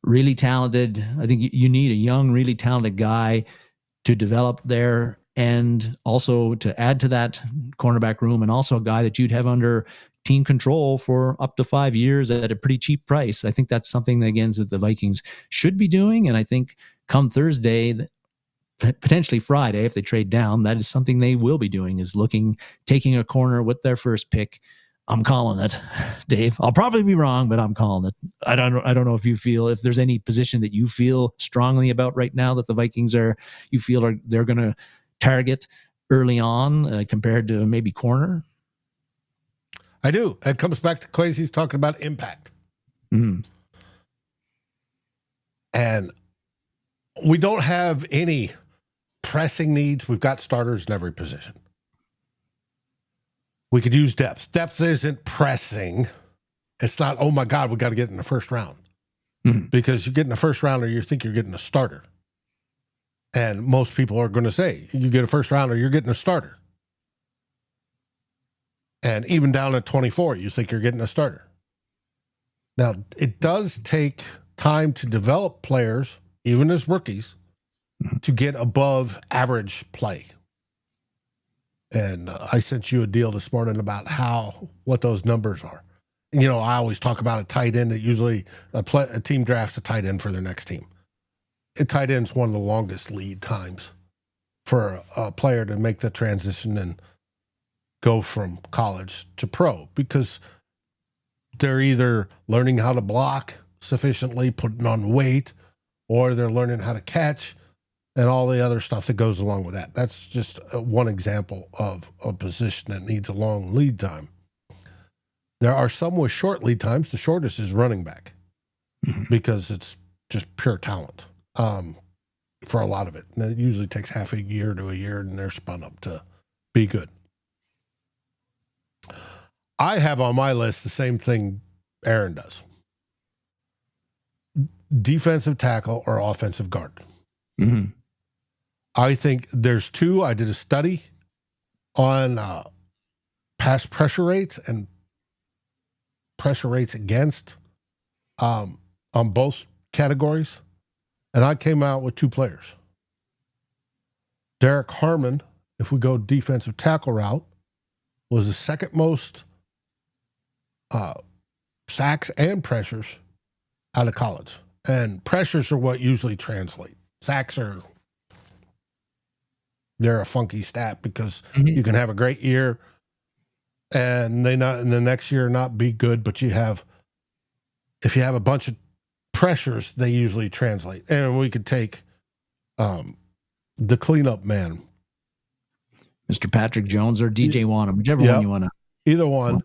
really talented. I think you need a young, really talented guy to develop there, and also to add to that cornerback room, and also a guy that you'd have under team control for up to 5 years at a pretty cheap price. I think that's something that, again, that the Vikings should be doing. And I think come Thursday, potentially Friday, if they trade down, that is something they will be doing, is taking a corner with their first pick. I'm calling it, Dave. I'll probably be wrong, but I'm calling it. I don't know if there's any position that you feel strongly about right now that the Vikings they're going to target early on compared to maybe corner. I do. It comes back to Kwesi's talking about impact. Mm-hmm. And we don't have any pressing needs. We've got starters in every position. We could use depth. Depth isn't pressing. It's not, oh my God, we got to get in the first round. Mm-hmm. Because you get in the first round or you think you're getting a starter. And most people are going to say, you get a first rounder, you're getting a starter. And even down at 24, you think you're getting a starter. Now, it does take time to develop players, even as rookies, to get above average play. And I sent you a deal this morning about what those numbers are. I always talk about a tight end that usually a team drafts a tight end for their next team. A tight end is one of the longest lead times for a player to make the transition and go from college to pro, because they're either learning how to block sufficiently, putting on weight, or they're learning how to catch and all the other stuff that goes along with that. That's just one example of a position that needs a long lead time. There are some with short lead times. The shortest is running back, because it's just pure talent for a lot of it. And it usually takes half a year to a year, and they're spun up to be good. I have on my list the same thing Aaron does. Defensive tackle or offensive guard. Mm-hmm. I think there's two. I did a study on pass pressure rates and pressure rates against on both categories, and I came out with two players. Derek Harmon, if we go defensive tackle route, was the second most sacks and pressures out of college. And pressures are what usually translate. Sacks they're a funky stat, because you can have a great year and they not in the next year not be good, but if you have a bunch of pressures, they usually translate. And we could take the cleanup man, Mr. Patrick Jones or DJ Wanham, whichever one you want to. Either one,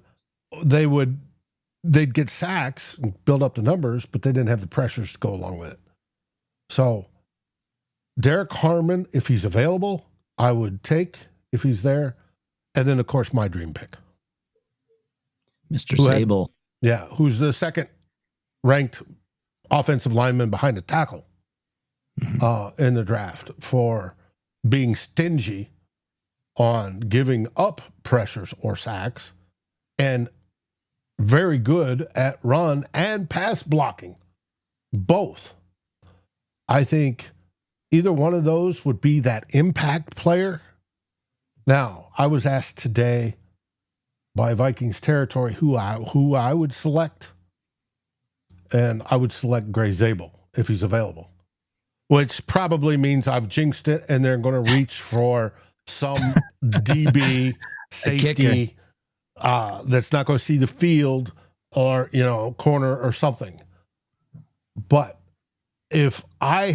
they'd get sacks and build up the numbers, but they didn't have the pressures to go along with it. So Derek Harmon, if he's available, I would take if he's there. And then, of course, my dream pick. Mr. Sable. Who's the second ranked offensive lineman behind the tackle in the draft for being stingy on giving up pressures or sacks, and very good at run and pass blocking, both. I think either one of those would be that impact player. Now, I was asked today by Vikings territory who I would select, and I would select Gray Zabel if he's available, which probably means I've jinxed it and they're going to reach for some DB safety that's not going to see the field, or corner or something. But if I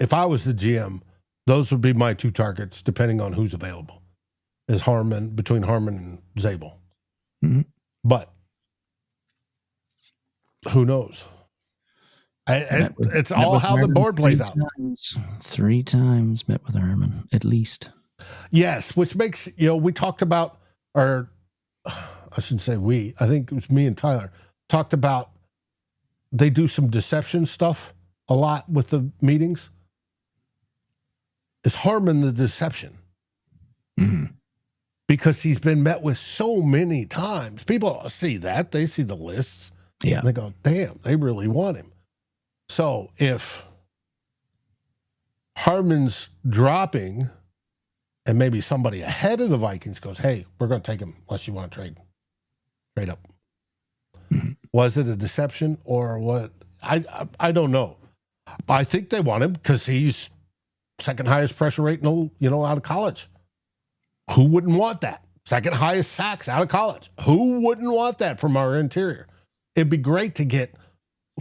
was the GM, Those would be my two targets, depending on who's available. Is between Harmon and Zabel. Mm-hmm. But who knows? It's all how the board plays out. 3 times met with Herman, at least. Yes, which makes, we talked about, or I shouldn't say we, I think it was me and Tyler, talked about they do some deception stuff a lot with the meetings. Is Harmon the deception? Mm-hmm. Because he's been met with so many times. People see that. They see the lists. Yeah. They go, damn, they really want him. So if Harmon's dropping and maybe somebody ahead of the Vikings goes, hey, we're going to take him unless you want to trade up. Mm-hmm. Was it a deception or what? I don't know. I think they want him because he's second highest pressure rate, out of college. Who wouldn't want that? Second highest sacks out of college. Who wouldn't want that from our interior? It'd be great to get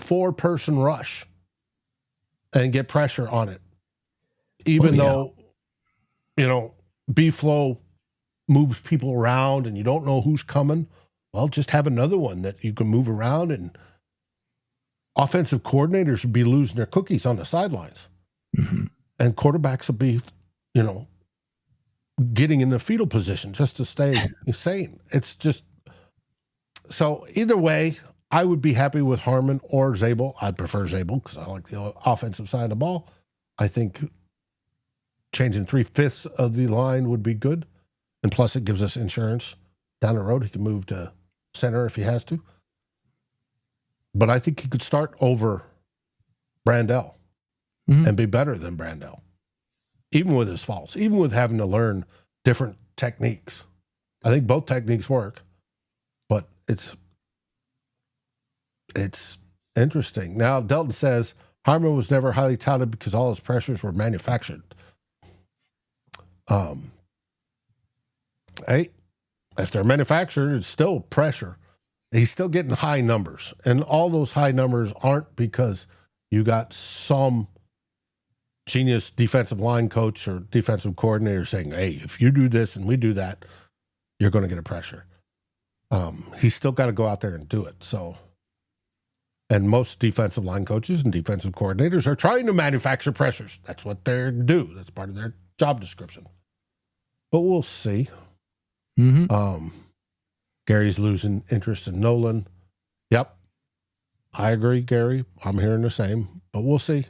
4-person rush and get pressure on it. Even though, B-Flow moves people around and you don't know who's coming, well, just have another one that you can move around, and offensive coordinators would be losing their cookies on the sidelines. Mm-hmm. And quarterbacks will be, getting in the fetal position just to stay sane. It's just, so either way, I would be happy with Harmon or Zabel. I'd prefer Zabel because I like the offensive side of the ball. I think changing 3/5 of the line would be good. And plus it gives us insurance down the road. He can move to center if he has to. But I think he could start over Brandel and be better than Brandel. Even with his faults, even with having to learn different techniques. I think both techniques work, but it's interesting. Now, Delton says, Harmon was never highly touted because all his pressures were manufactured. Hey, if they're manufactured, it's still pressure. He's still getting high numbers. And all those high numbers aren't because you got some genius defensive line coach or defensive coordinator saying, hey, if you do this and we do that, you're going to get a pressure. He's still got to go out there and do it. So, and most defensive line coaches and defensive coordinators are trying to manufacture pressures. That's what they do. That's part of their job description. But we'll see. Mm-hmm. Gary's losing interest in Nolan. Yep. I agree, Gary. I'm hearing the same, but we'll see.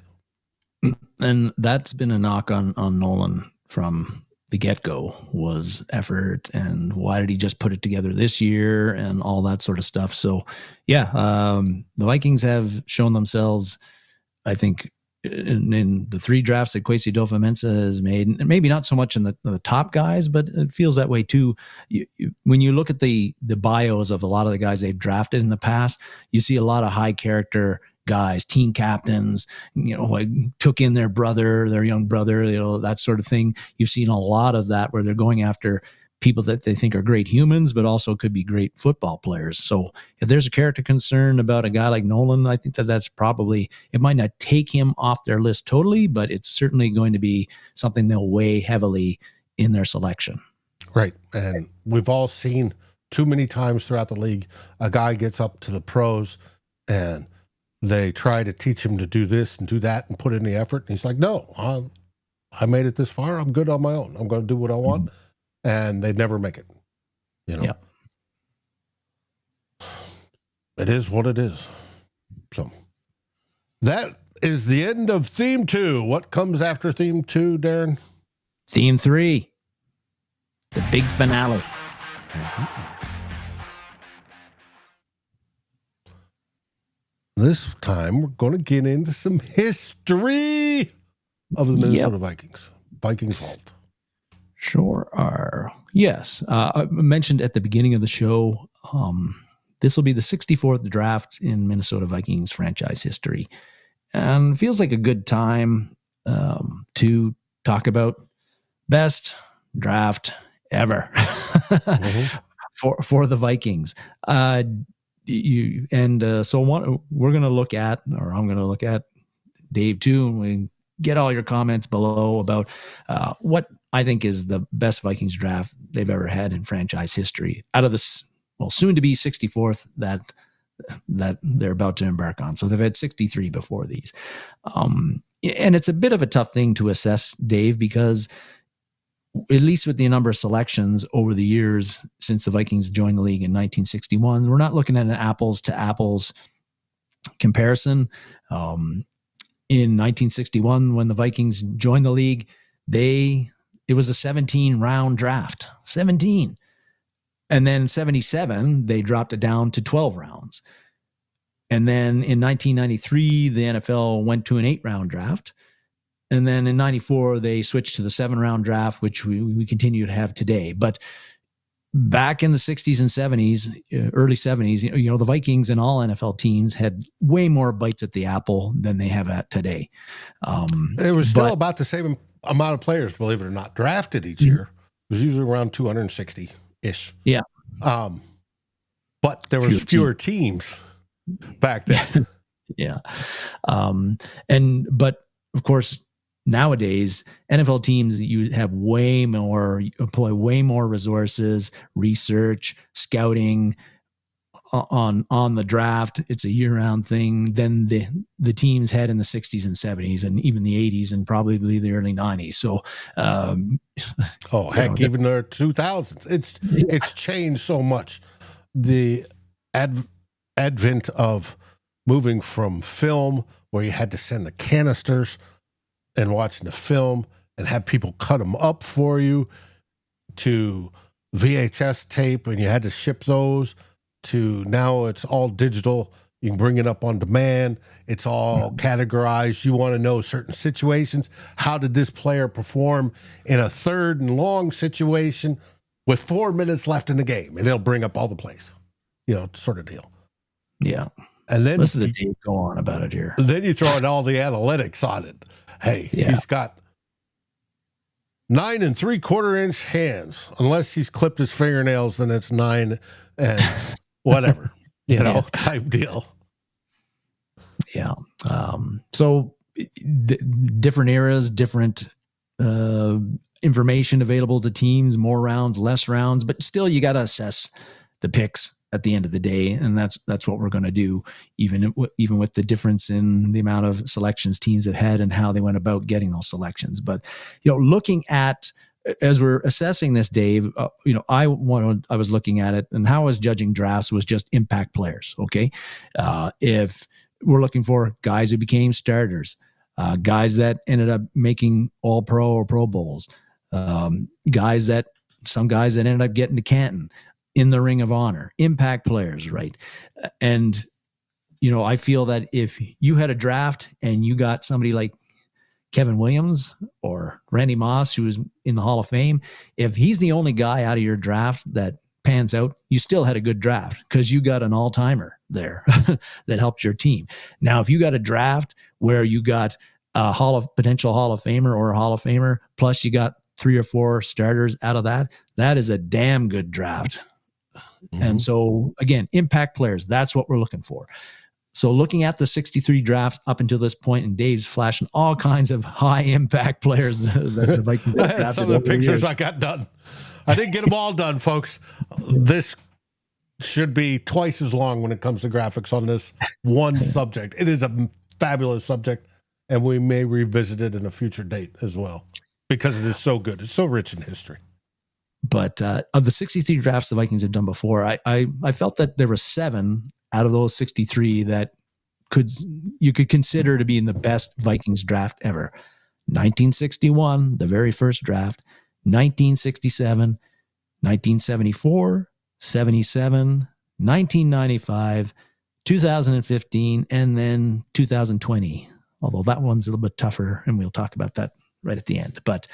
And that's been a knock on Nolan from the get-go, was effort and why did he just put it together this year and all that sort of stuff. So, yeah, the Vikings have shown themselves, I think, in the 3 drafts that Kwesi Adofo-Mensah has made, and maybe not so much in the top guys, but it feels that way too. When you look at the bios of a lot of the guys they've drafted in the past, you see a lot of high character guys, team captains, like took in their young brother, that sort of thing. You've seen a lot of that where they're going after people that they think are great humans, but also could be great football players. So if there's a character concern about a guy like Nolan, I think that's probably, it might not take him off their list totally, but it's certainly going to be something they'll weigh heavily in their selection. Right. And we've all seen too many times throughout the league, a guy gets up to the pros and they try to teach him to do this and do that and put in the effort. And he's like, no, I made it this far. I'm good on my own. I'm going to do what I want. Mm-hmm. And they never make it. Yep. It is what it is. So that is the end of theme 2. What comes after theme 2, Darren? Theme 3, the big finale. Mm-hmm. This time we're going to get into some history of the Minnesota Vikings. Vikings vault. Sure are. Yes. I mentioned at the beginning of the show, this will be the 64th draft in Minnesota Vikings franchise history. And feels like a good time to talk about best draft ever for the Vikings. So we're going to look at, or I'm going to look at Dave too, and we get all your comments below about what I think is the best Vikings draft they've ever had in franchise history out of this, well, soon to be 64th that they're about to embark on. So they've had 63 before these. And it's a bit of a tough thing to assess, Dave, because at least with the number of selections over the years since the Vikings joined the league in 1961, we're not looking at an apples to apples comparison. In 1961, when the Vikings joined the league, it was a 17-round draft. 17. And then 77, they dropped it down to 12 rounds. And then in 1993, the NFL went to an 8-round draft. And then in 94, they switched to the 7-round draft, which we continue to have today. But back in the 60s and 70s, early 70s, the Vikings and all NFL teams had way more bites at the apple than they have at today. It was still about the same amount of players, believe it or not, drafted each year. It was usually around 260-ish. Yeah. But there was fewer teams back then. Yeah. But of course, nowadays, NFL teams, you have employ way more resources, research, scouting on the draft. It's a year-round thing than the teams had in the 60s and 70s and even the 80s and probably the early 90s. So, even the 2000s. It's changed so much. The advent of moving from film, where you had to send the canisters and watching the film and have people cut them up for you, to VHS tape, and you had to ship those, to now it's all digital. You can bring it up on demand. It's all categorized. You want to know certain situations. How did this player perform in a 3rd and long situation with 4 minutes left in the game? And it'll bring up all the plays, sort of deal. Yeah. And then listen to Dave go on about it here. Then you throw in all the analytics on it. Hey, he's got 9 3/4-inch hands. Unless he's clipped his fingernails, then it's 9 and whatever, type deal. Yeah. So different eras, different information available to teams, more rounds, less rounds, but still you got to assess the picks at the end of the day. And that's what we're going to do, even with the difference in the amount of selections teams have had and how they went about getting those selections. But, looking at, as we're assessing this, Dave, I was looking at it, and how I was judging drafts was just impact players. Okay. If we're looking for guys who became starters, guys that ended up making all pro or Pro Bowls, some guys that ended up getting to Canton, in the Ring of Honor, impact players, right? And, I feel that if you had a draft and you got somebody like Kevin Williams or Randy Moss, who is in the Hall of Fame, if he's the only guy out of your draft that pans out, you still had a good draft because you got an all-timer there that helped your team. Now, if you got a draft where you got a potential Hall of Famer or a Hall of Famer, plus you got 3 or 4 starters out of that is a damn good draft. Mm-hmm. And so, again, impact players, that's what we're looking for. So looking at the 63 drafts up until this point, and Dave's flashing all kinds of high impact players that the Vikings have drafted. Some of the pictures I got done. I didn't get them all done, folks. This should be twice as long when it comes to graphics on this one subject. It is a fabulous subject, and we may revisit it in a future date as well, because it is so good. It's so rich in history. But of the 63 drafts the Vikings have done before, I felt that there were 7 out of those 63 that you could consider to be in the best Vikings draft ever. 1961, the very first draft, 1967, 1974, 77, 1995, 2015, and then 2020. Although that one's a little bit tougher, and we'll talk about that right at the end. But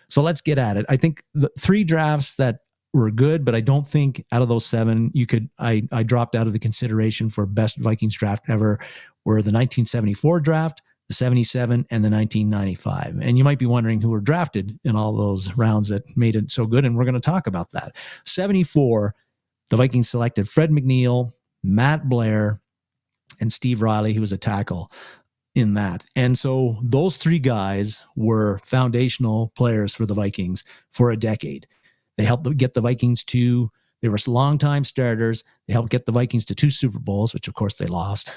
so let's get at it. I think the 3 drafts that were good, but I don't think out of those 7 I dropped out of the consideration for best Vikings draft ever were the 1974 draft, the 77, and the 1995. And you might be wondering who were drafted in all those rounds that made it so good, and we're going to talk about that. 74, the Vikings selected Fred McNeil, Matt Blair, and Steve Riley, who was a tackle. in that. And so those three guys were foundational players for the Vikings for a decade. They helped get the Vikings they were longtime starters. They helped get the Vikings to 2 Super Bowls, which of course they lost.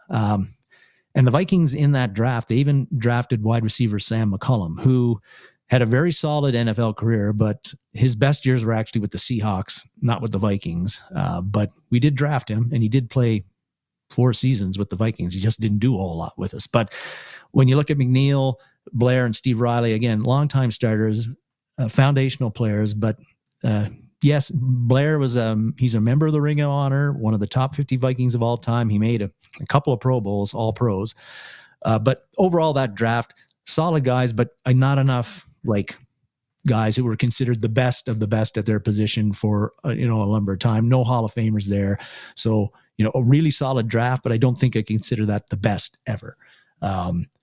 And the Vikings in that draft, they even drafted wide receiver Sam McCollum, who had a very solid NFL career, but his best years were actually with the Seahawks, not with the Vikings. But we did draft him, and he did play 4 seasons with the Vikings. He just didn't do a whole lot with us. But when you look at McNeil, Blair, and Steve Riley, again, longtime starters, foundational players. But yes, Blair he's a member of the Ring of Honor, one of the top 50 Vikings of all time. He made a couple of Pro Bowls, all pros. But overall, that draft, solid guys, but not enough like guys who were considered the best of the best at their position for a number of time. No Hall of Famers there. So, a really solid draft, but I don't think I consider that the best ever.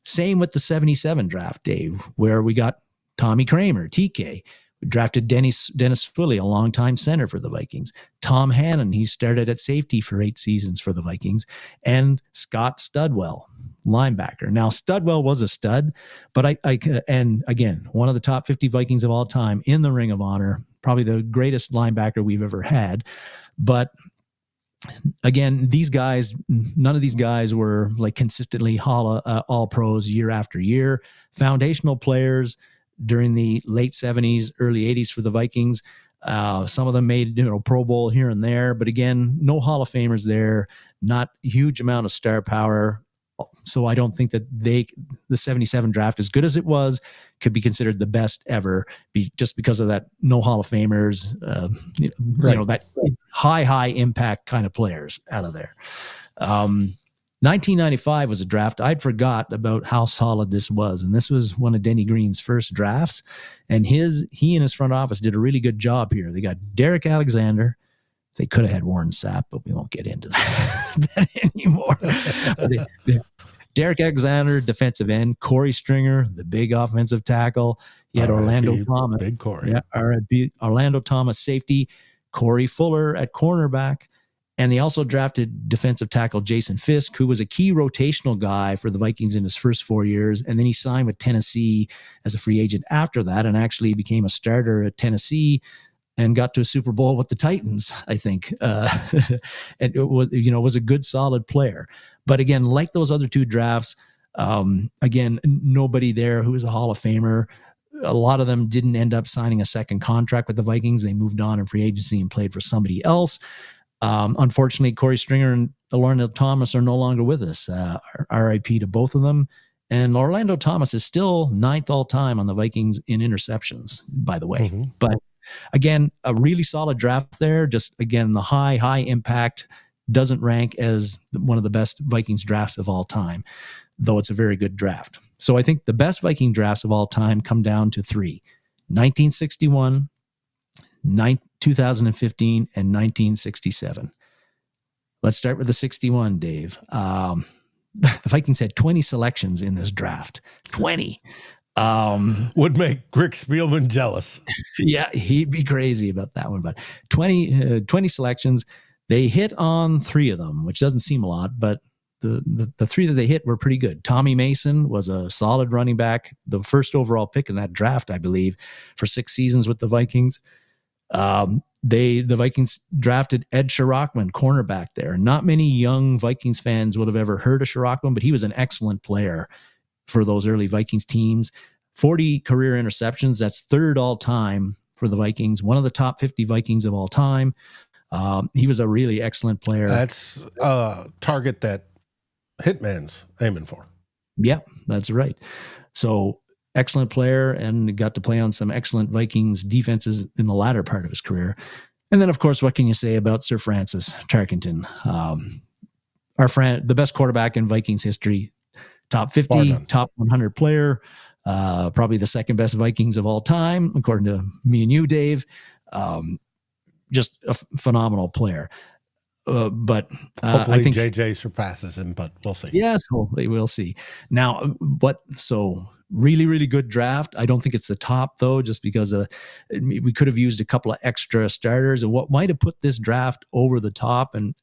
Same with the 77 draft, Dave, where we got Tommy Kramer, TK. We drafted Dennis Swilley, a longtime center for the Vikings. Tom Hannon, he started at safety for 8 seasons for the Vikings. And Scott Studwell, linebacker. Now, Studwell was a stud, but and again, one of the top 50 Vikings of all time in the Ring of Honor, probably the greatest linebacker we've ever had. But again, none of these guys were like consistently all pros year after year. Foundational players during the late 70s, early 80s for the Vikings. Some of them made Pro Bowl here and there, but again, no Hall of Famers there, not a huge amount of star power. So I don't think that the 77 draft, as good as it was, could be considered the best ever, just because of that no Hall of Famers, that high impact kind of players out of there. 1995 was a draft. I'd forgot about how solid this was. And this was one of Denny Green's first drafts. And he and his front office did a really good job here. They got Derek Alexander. They could have had Warren Sapp, but we won't get into that anymore. Derek Alexander, defensive end. Corey Stringer, the big offensive tackle. You had Orlando Thomas. Big Corey. Yeah, Orlando Thomas, safety. Corey Fuller at cornerback. And they also drafted defensive tackle Jason Fisk, who was a key rotational guy for the Vikings in his first 4 years. And then he signed with Tennessee as a free agent after that, and actually became a starter at Tennessee and got to a Super Bowl with the Titans, I think. And it was a good, solid player. But again, like those other 2 drafts, again, nobody there who was a Hall of Famer. A lot of them didn't end up signing a second contract with the Vikings. They moved on in free agency and played for somebody else. Unfortunately, Corey Stringer and Orlando Thomas are no longer with us. RIP to both of them. And Orlando Thomas is still 9th all time on the Vikings in interceptions, by the way. Mm-hmm. But again, a really solid draft there. Just again, the high impact doesn't rank as one of the best Vikings drafts of all time, though it's a very good draft. So I think the best Viking drafts of all time come down to 3: 1961, 2015, and 1967. Let's start with the 61, Dave. The Vikings had 20 selections in this draft. 20. Would make Rick Spielman jealous. Yeah, he'd be crazy about that one. But 20 selections. They hit on 3 of them, which doesn't seem a lot, but the 3 that they hit were pretty good. Tommy Mason was a solid running back, the first overall pick in that draft, I believe, for 6 seasons with the Vikings. The Vikings drafted Ed Shirachman, cornerback there. Not many young Vikings fans would have ever heard of Shirachman, but he was an excellent player for those early Vikings teams. 40 career interceptions. That's 3rd all time for the Vikings. One of the top 50 Vikings of all time. He was a really excellent player. That's a target that Hitman's aiming for. Yeah, that's right. So excellent player, and got to play on some excellent Vikings defenses in the latter part of his career. And then, of course, what can you say about Sir Francis Tarkenton? Our friend, the best quarterback in Vikings history, top 50, top 100 player, probably the second best Vikings of all time, according to me and you, Dave. Just a phenomenal player. But hopefully I think JJ surpasses him, but we'll see. Yes, hopefully we'll see. Now, so really, really good draft. I don't think it's the top, though, just because we could have used a couple of extra starters. And what might have put this draft over the top and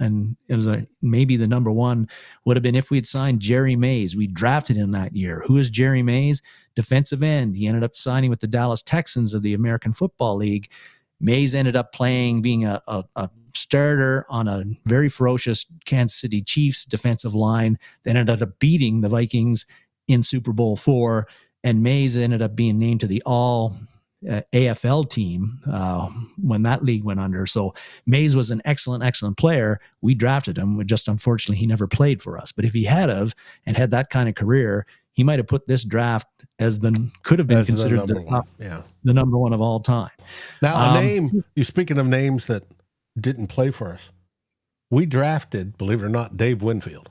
and it was maybe the number one would have been if we had signed Jerry Mays. We drafted him that year. Who is Jerry Mays? Defensive end. He ended up signing with the Dallas Texans of the American Football League. Mays ended up being a starter on a very ferocious Kansas City Chiefs defensive line. They ended up beating the Vikings in Super Bowl IV, and Mays ended up being named to the all AFL team when that league went under. So Mays was an excellent player. We drafted him, but just unfortunately he never played for us. But if he had that kind of career, he might have put this draft could have been considered the number one of all time. Now, you speaking of names that didn't play for us, we drafted, believe it or not, Dave Winfield.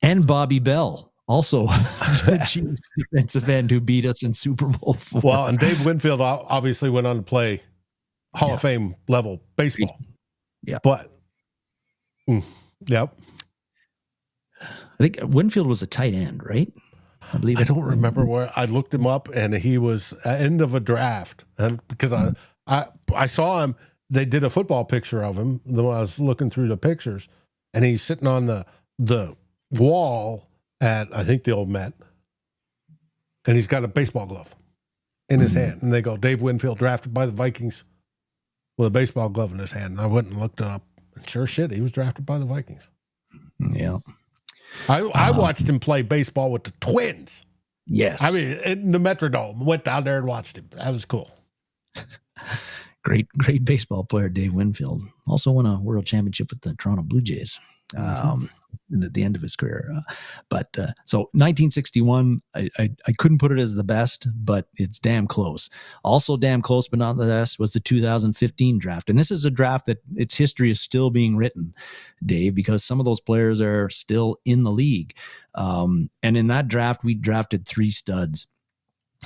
And Bobby Bell, also the Chiefs defensive end who beat us in Super Bowl IV. Well, and Dave Winfield obviously went on to play Hall of Fame level baseball. Yeah. But, yep. I think Winfield was a tight end, right? I don't remember where I looked him up, and he was at end of a draft. And because I saw him, they did a football picture of him when I was looking through the pictures, and he's sitting on the wall at, I think, the Old Met, and he's got a baseball glove in his hand. And they go, Dave Winfield drafted by the Vikings with a baseball glove in his hand. And I went and looked it up, and sure shit, he was drafted by the Vikings. Yeah. I watched him play baseball with the Twins. Yes. I mean, in the Metrodome, went down there and watched him. That was cool. Great baseball player, Dave Winfield. Also won a world championship with the Toronto Blue Jays and at the end of his career. So 1961, I couldn't put it as the best, but it's damn close. Also damn close, but not the best, was the 2015 draft. And this is a draft that its history is still being written, Dave, because some of those players are still in the league. And in that draft, we drafted 3 studs.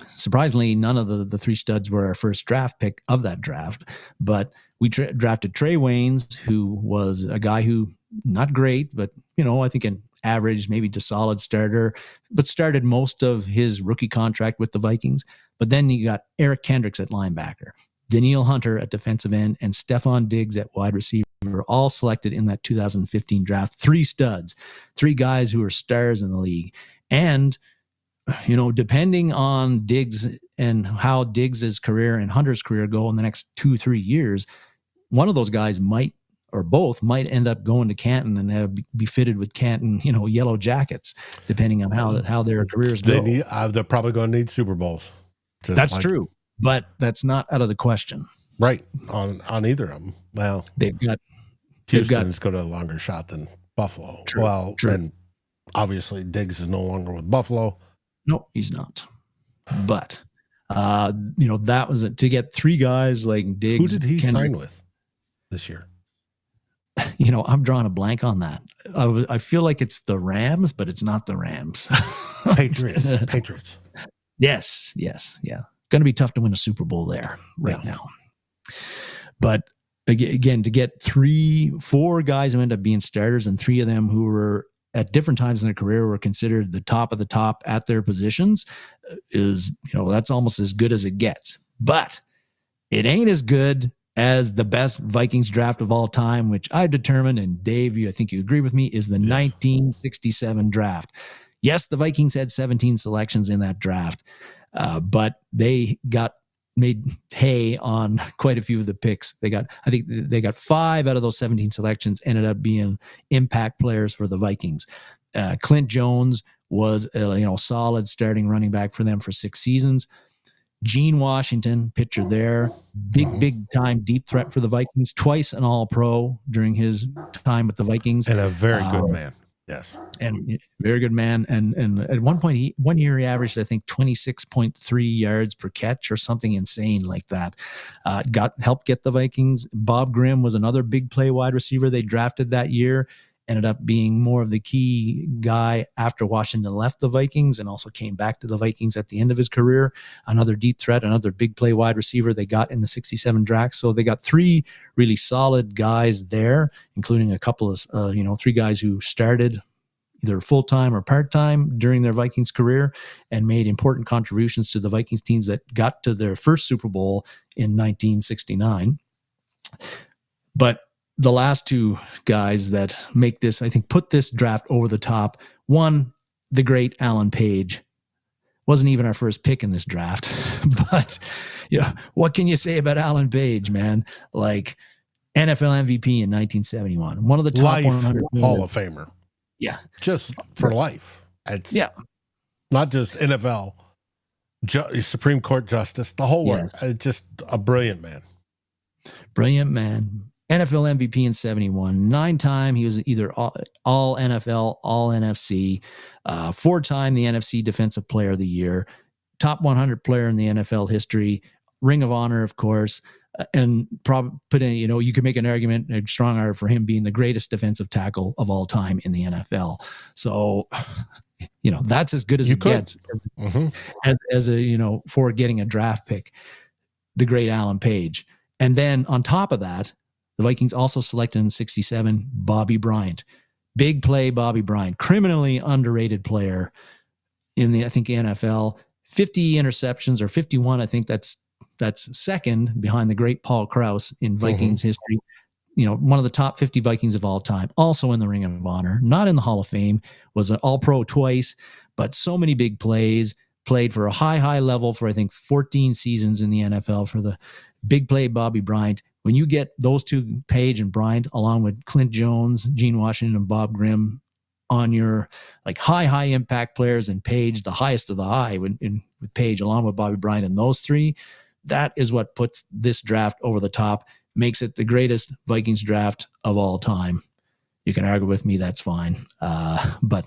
Surprisingly, none of the 3 studs were our first draft pick of that draft, but we drafted Trey Waynes, who was a guy who not great, but I think an average, maybe to solid starter, but started most of his rookie contract with the Vikings. But then you got Eric Kendricks at linebacker, Daniil Hunter at defensive end, and Stephon Diggs at wide receiver, all selected in that 2015 draft. 3 studs, 3 guys who are stars in the league. And depending on Diggs and how Diggs' career and Hunter's career go in the next 2-3 years, one of those guys might, or both, might end up going to Canton and be fitted with Canton, yellow jackets, depending on how their careers go. They're probably going to need Super Bowls. That's true, but that's not out of the question. Right, on either of them. Well, Houston's got a longer shot than Buffalo. True. And obviously Diggs is no longer with Buffalo. No, he's not. But, that was it. To get 3 guys like Diggs. Who did he sign with this year? I'm drawing a blank on that. I feel like it's the Rams, but it's not the Rams. Patriots. Yes. Yeah. Going to be tough to win a Super Bowl there now. But again, to get 4 guys who end up being starters, and 3 of them who were at different times in their career were considered the top of the top at their positions, is, that's almost as good as it gets. But it ain't as good as the best Vikings draft of all time, which I've determined, and Dave, I think you agree with me, is the 1967 draft. Yes, the Vikings had 17 selections in that draft, but they made hay on quite a few of the picks. I think they got 5 out of those 17 selections ended up being impact players for the Vikings. Clint Jones was a solid starting running back for them for 6 seasons. Gene Washington, pitcher there, big time deep threat for the Vikings, twice an All-Pro during his time with the Vikings, and a very good man. Yes, and very good man. And at one year he averaged, I think, 26.3 yards per catch or something insane like that. Helped get the Vikings. Bob Grimm was another big play wide receiver they drafted that year. Ended up being more of the key guy after Washington left the Vikings, and also came back to the Vikings at the end of his career. Another deep threat, another big play wide receiver they got in the 67 draft. So they got 3 really solid guys there, including a couple of, 3 guys who started either full-time or part-time during their Vikings career and made important contributions to the Vikings teams that got to their first Super Bowl in 1969. But the last two guys that make this, I think, put this draft over the top. One, the great Alan Page. Wasn't even our first pick in this draft, but what can you say about Alan Page, man? Like NFL MVP in 1971, one of the top 100 Hall of Famer. Yeah, just for life. It's not just NFL, Supreme Court justice, the whole work. It's just a brilliant man. Brilliant man. NFL MVP in 71, 9-time. He was either all NFL, all NFC, 4-time the NFC Defensive Player of the Year, top 100 player in the NFL history, Ring of Honor, of course, and probably put in, you could make an argument, a strong argument for him being the greatest defensive tackle of all time in the NFL. So, that's as good as it gets as a, for getting a draft pick, the great Alan Page. And then on top of that, the Vikings also selected in 67 Bobby Bryant. Big play Bobby Bryant, criminally underrated player in the, I think, NFL. 50 interceptions or 51, I think that's second behind the great Paul Krause in Vikings history. One of the top 50 Vikings of all time, also in the Ring of Honor, not in the Hall of Fame, was an All-Pro twice, but so many big plays, played for a high level for, I think, 14 seasons in the NFL for the big play Bobby Bryant. When you get those two, Page and Bryant, along with Clint Jones, Gene Washington, and Bob Grimm, on your like high impact players, and Page, the highest of the high with Page, along with Bobby Bryant, and those three, that is what puts this draft over the top, makes it the greatest Vikings draft of all time. You can argue with me, that's fine. But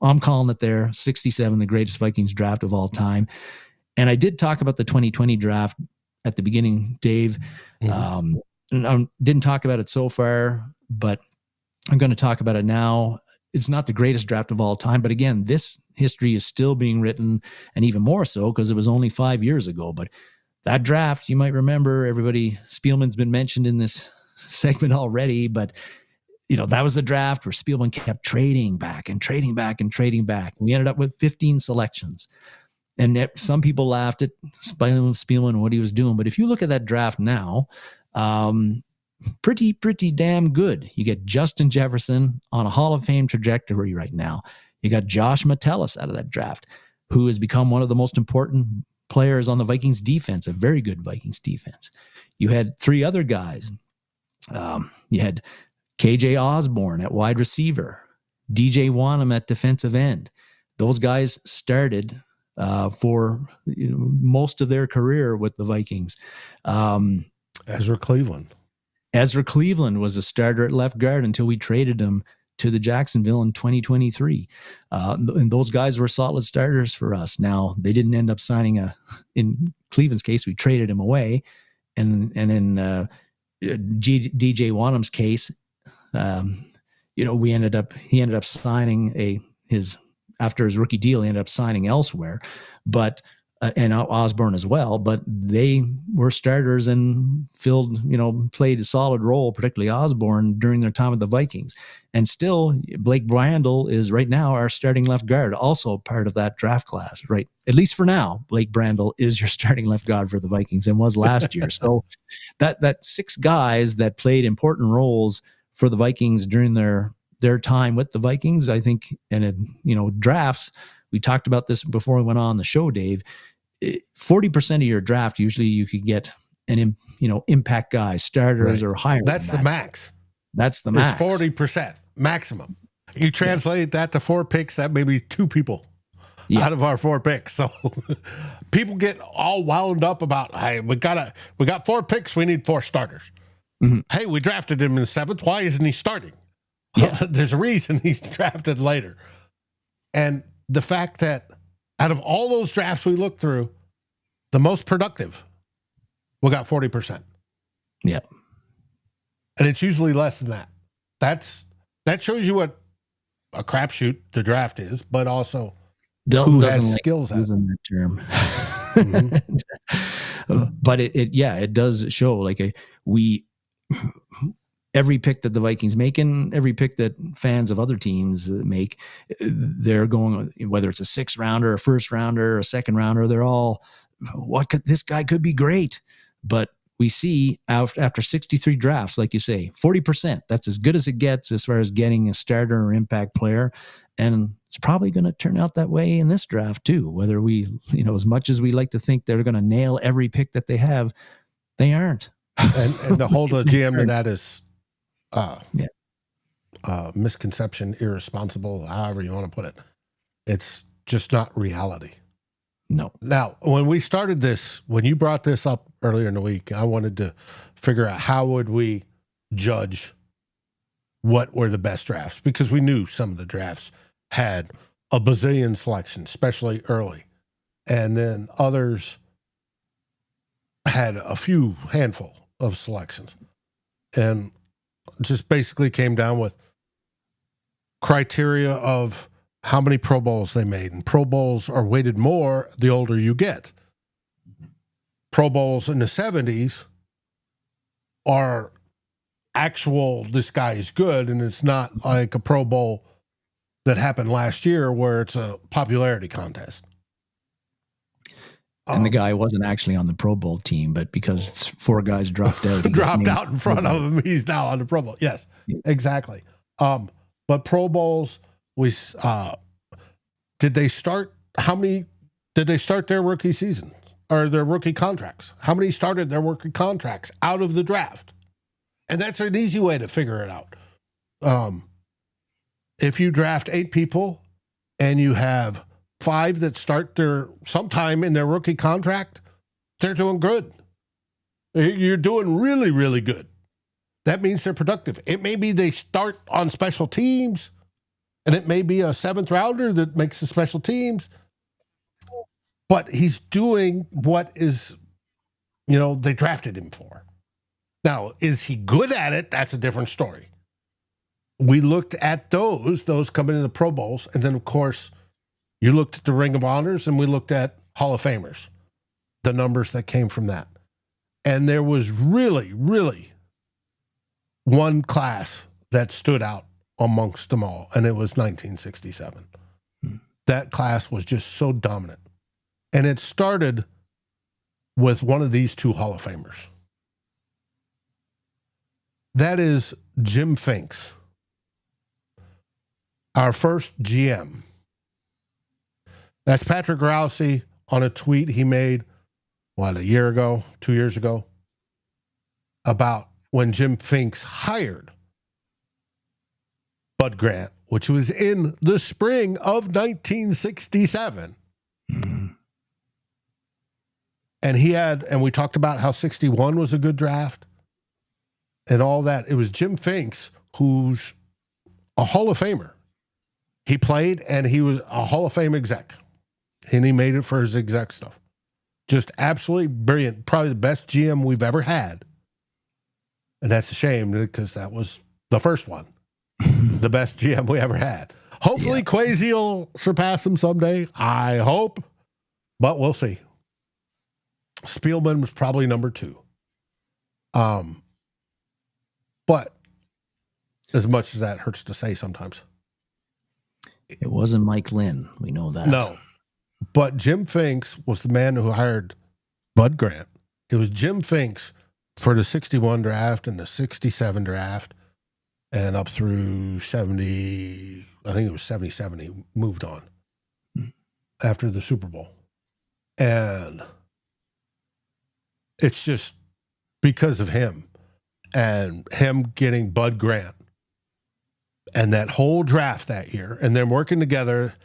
I'm calling it there. 67, the greatest Vikings draft of all time. And I did talk about the 2020 draft at the beginning, Dave. And I didn't talk about it so far, but I'm going to talk about it now. It's not the greatest draft of all time, but again, this history is still being written, and even more so because it was only 5 years ago. But that draft, you might remember, everybody, Spielman's been mentioned in this segment already, but that was the draft where Spielman kept trading back. We ended up with 15 selections. And some people laughed at Spielman and what he was doing. But if you look at that draft now, pretty damn good. You get Justin Jefferson on a Hall of Fame trajectory right now. You got Josh Metellus out of that draft, who has become one of the most important players on the Vikings defense, a very good Vikings defense. You had three other guys. You had KJ Osborne at wide receiver, DJ Wanham at defensive end. Those guys started for most of their career with the Vikings. Ezra Cleveland was a starter at left guard until we traded him to the Jacksonville in 2023. And those guys were solid starters for us. Now, they didn't end up signing in Cleveland's case, we traded him away. And in DJ Wanham's case, he ended up signing after his rookie deal, he ended up signing elsewhere, but and Osborne as well. But they were starters and played a solid role, particularly Osborne, during their time with the Vikings. And still, Blake Brandel is right now our starting left guard, also part of that draft class, right? At least for now, Blake Brandel is your starting left guard for the Vikings and was last year. So that 6 guys that played important roles for the Vikings during their time with the Vikings, I think, and drafts, we talked about this before we went on the show, Dave. 40% of your draft, usually you could get an impact guys, starters, right, or higher. That's the max. That's the max. It's 40% maximum. You translate that to 4 picks, that may be 2 people out of our 4 picks. So people get all wound up about, hey, we got 4 picks, we need 4 starters. Mm-hmm. Hey, we drafted him in the 7th. Why isn't he starting? Yeah. There's a reason he's drafted later. And the fact that out of all those drafts we looked through, the most productive, we got 40%. Yeah. And it's usually less than that. That shows you what a crapshoot the draft is, but also Dalton who has skills at that term. Mm-hmm. But it does show every pick that the Vikings make and every pick that fans of other teams make, they're going, whether it's a 6th rounder, a 1st rounder, a 2nd rounder, they're all, this guy could be great. But we see after 63 drafts, like you say, 40%. That's as good as it gets as far as getting a starter or impact player. And it's probably going to turn out that way in this draft too. Whether we, as much as we like to think they're going to nail every pick that they have, they aren't. And to hold a GM to that is misconception, irresponsible, however you want to put it. It's just not reality. No. Now, when we started this, when you brought this up earlier in the week, I wanted to figure out how would we judge what were the best drafts, because we knew some of the drafts had a bazillion selections, especially early. And then others had a handful of selections. And just basically came down with criteria of how many Pro Bowls they made. And Pro Bowls are weighted more the older you get. Pro Bowls in the 70s are actual, this guy is good, and it's not like a Pro Bowl that happened last year where it's a popularity contest. And the guy wasn't actually on the Pro Bowl team, but because 4 guys dropped out. Dropped out in front of him, he's now on the Pro Bowl. Yes, exactly. But Pro Bowls, did they start their rookie season or their rookie contracts? How many started their rookie contracts out of the draft? And that's an easy way to figure it out. If you draft 8 people and you have 5 that start sometime in their rookie contract, they're doing good. You're doing really, really good. That means they're productive. It may be they start on special teams, and it may be a 7th rounder that makes the special teams, but he's doing what is, they drafted him for. Now, is he good at it? That's a different story. We looked at those coming in the Pro Bowls, and then, of course, you looked at the Ring of Honors, and we looked at Hall of Famers, the numbers that came from that. And there was really, really one class that stood out amongst them all, and it was 1967. That class was just so dominant. And it started with one of these 2 Hall of Famers. That is Jim Finks, our first GM. That's Patrick Rousey on a tweet he made, a year ago, 2 years ago, about when Jim Finks hired Bud Grant, which was in the spring of 1967. Mm-hmm. And we talked about how 61 was a good draft and all that. It was Jim Finks, who's a Hall of Famer. He played, and he was a Hall of Fame exec. And he made it for his exec stuff. Just absolutely brilliant. Probably the best GM we've ever had. And that's a shame, because that was the first one. The best GM we ever had. Hopefully Kwesi will surpass him someday. I hope. But we'll see. Spielman was probably number 2. But as much as that hurts to say sometimes. It wasn't Mike Lynn. We know that. No. But Jim Finks was the man who hired Bud Grant. It was Jim Finks for the 61 draft and the 67 draft and up through 70, I think it was 77, he moved on after the Super Bowl. And it's just because of him and him getting Bud Grant and that whole draft that year and them working together.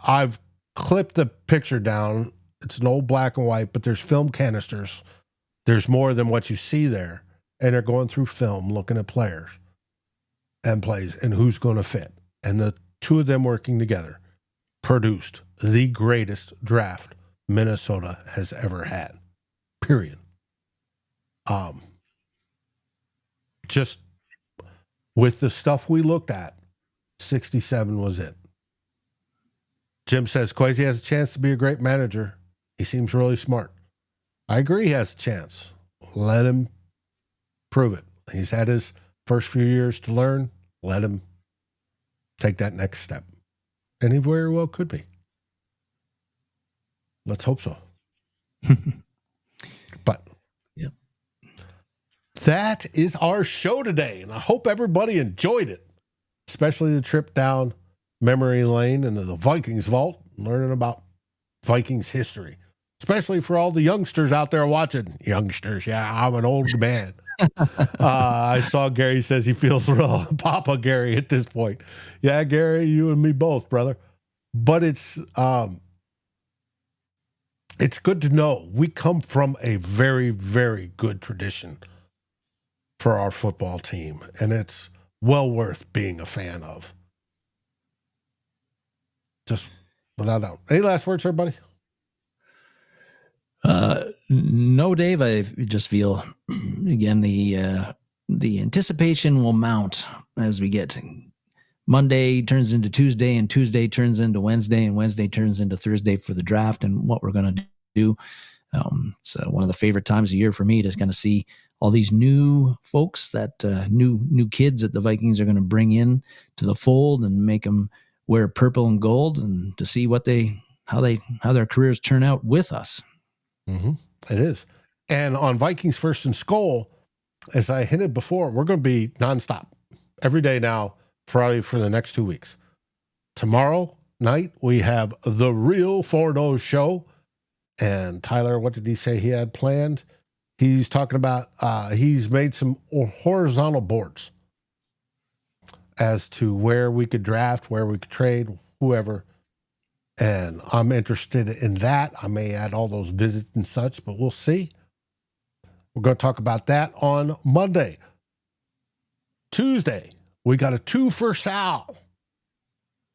I've clipped the picture down. It's an old black and white, but there's film canisters. There's more than what you see there. And they're going through film, looking at players and plays and who's going to fit. And the 2 of them working together produced the greatest draft Minnesota has ever had. Period. Just with the stuff we looked at, 67 was it. Jim says Kwesi has a chance to be a great manager. He seems really smart. I agree he has a chance. Let him prove it. He's had his first few years to learn. Let him take that next step. And he very well could be. Let's hope so. But yeah, that is our show today. And I hope everybody enjoyed it, especially the trip down memory lane into the Vikings vault, learning about Vikings history, especially for all the youngsters out there watching. Youngsters, yeah, I'm an old man. I saw Gary says he feels real Papa Gary at this point. Yeah, Gary, you and me both, brother. But it's good to know we come from a very, very good tradition for our football team, and it's well worth being a fan of. Just without doubt. Any last words, everybody? No, Dave. I just feel again the anticipation will mount as we get Monday turns into Tuesday, and Tuesday turns into Wednesday, and Wednesday turns into Thursday for the draft and what we're going to do. It's one of the favorite times of year for me to kind of see all these new folks that new kids that the Vikings are going to bring in to the fold and make them wear purple and gold, and to see how their careers turn out with us. Mm-hmm. It is. And on Vikings First and SKOL, as I hinted before, we're going to be nonstop every day now, probably for the next 2 weeks. Tomorrow night, we have the Real Forno show. And Tyler, what did he say he had planned? He's talking about, he's made some horizontal boards as to where we could draft, where we could trade, whoever. And I'm interested in that. I may add all those visits and such, but we'll see. We're going to talk about that on Monday. Tuesday, we got a 2 for Sal.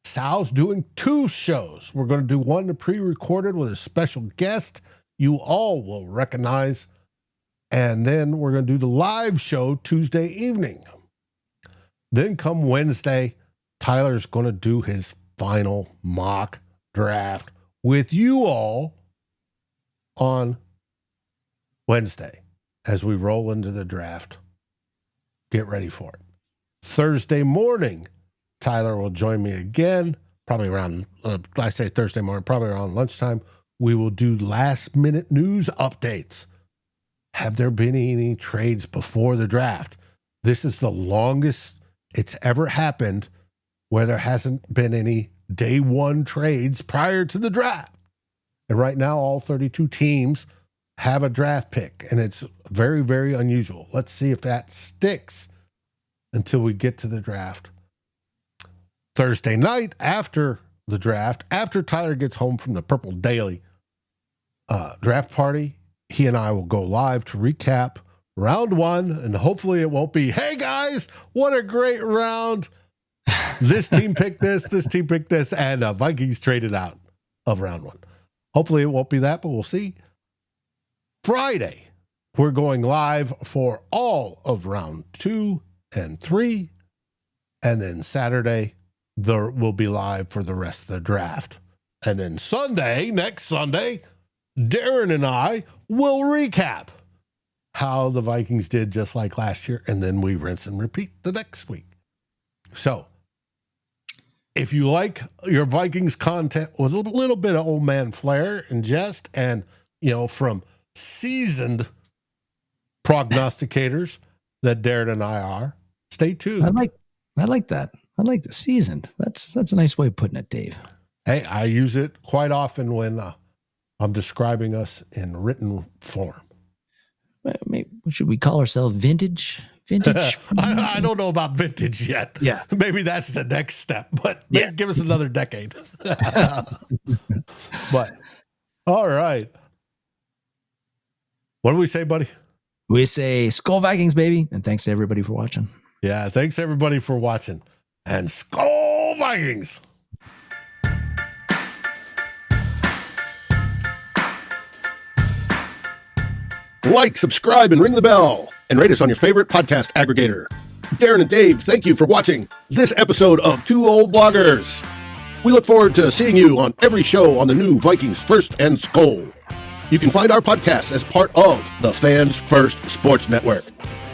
Sal's doing 2 shows. We're going to do one pre-recorded with a special guest you all will recognize. And then we're going to do the live show Tuesday evening. Then come Wednesday, Tyler's going to do his final mock draft with you all on Wednesday as we roll into the draft. Get ready for it. Thursday morning, Tyler will join me again, probably around, I say Thursday morning, probably around lunchtime. We will do last minute news updates. Have there been any trades before the draft? This is the longest it's ever happened where there hasn't been any day one trades prior to the draft. And right now, all 32 teams have a draft pick, and it's very, very unusual. Let's see if that sticks until we get to the draft. Thursday night after the draft, after Tyler gets home from the Purple Daily draft party, he and I will go live to recap round 1, and hopefully it won't be, hey guys, what a great round. This team picked this team picked this, and Vikings traded out of round 1. Hopefully it won't be that, but we'll see. Friday, we're going live for all of round 2 and 3. And then Saturday, we'll be live for the rest of the draft. And then Sunday, next Sunday, Darren and I will recap how the Vikings did just like last year. And then we rinse and repeat the next week. So if you like your Vikings content with a little bit of old man flair and jest, and, from seasoned prognosticators that Darren and I are, stay tuned. I like that. I like the seasoned. That's a nice way of putting it, Dave. Hey, I use it quite often when I'm describing us in written form. Maybe, should we call ourselves vintage? Vintage? I don't know about vintage yet. Yeah. Maybe that's the next step, but give us another decade. But, all right. What do we say, buddy? We say SKOL Vikings, baby. And thanks to everybody for watching. Yeah, thanks everybody for watching. And SKOL Vikings! Like, subscribe, and ring the bell. And rate us on your favorite podcast aggregator. Darren and Dave, thank you for watching this episode of Two Old Bloggers. We look forward to seeing you on every show on the new Vikings First and SKOL. You can find our podcast as part of the Fans First Sports Network.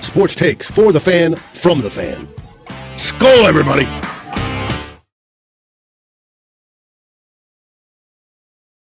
Sports takes for the fan, from the fan. SKOL, everybody!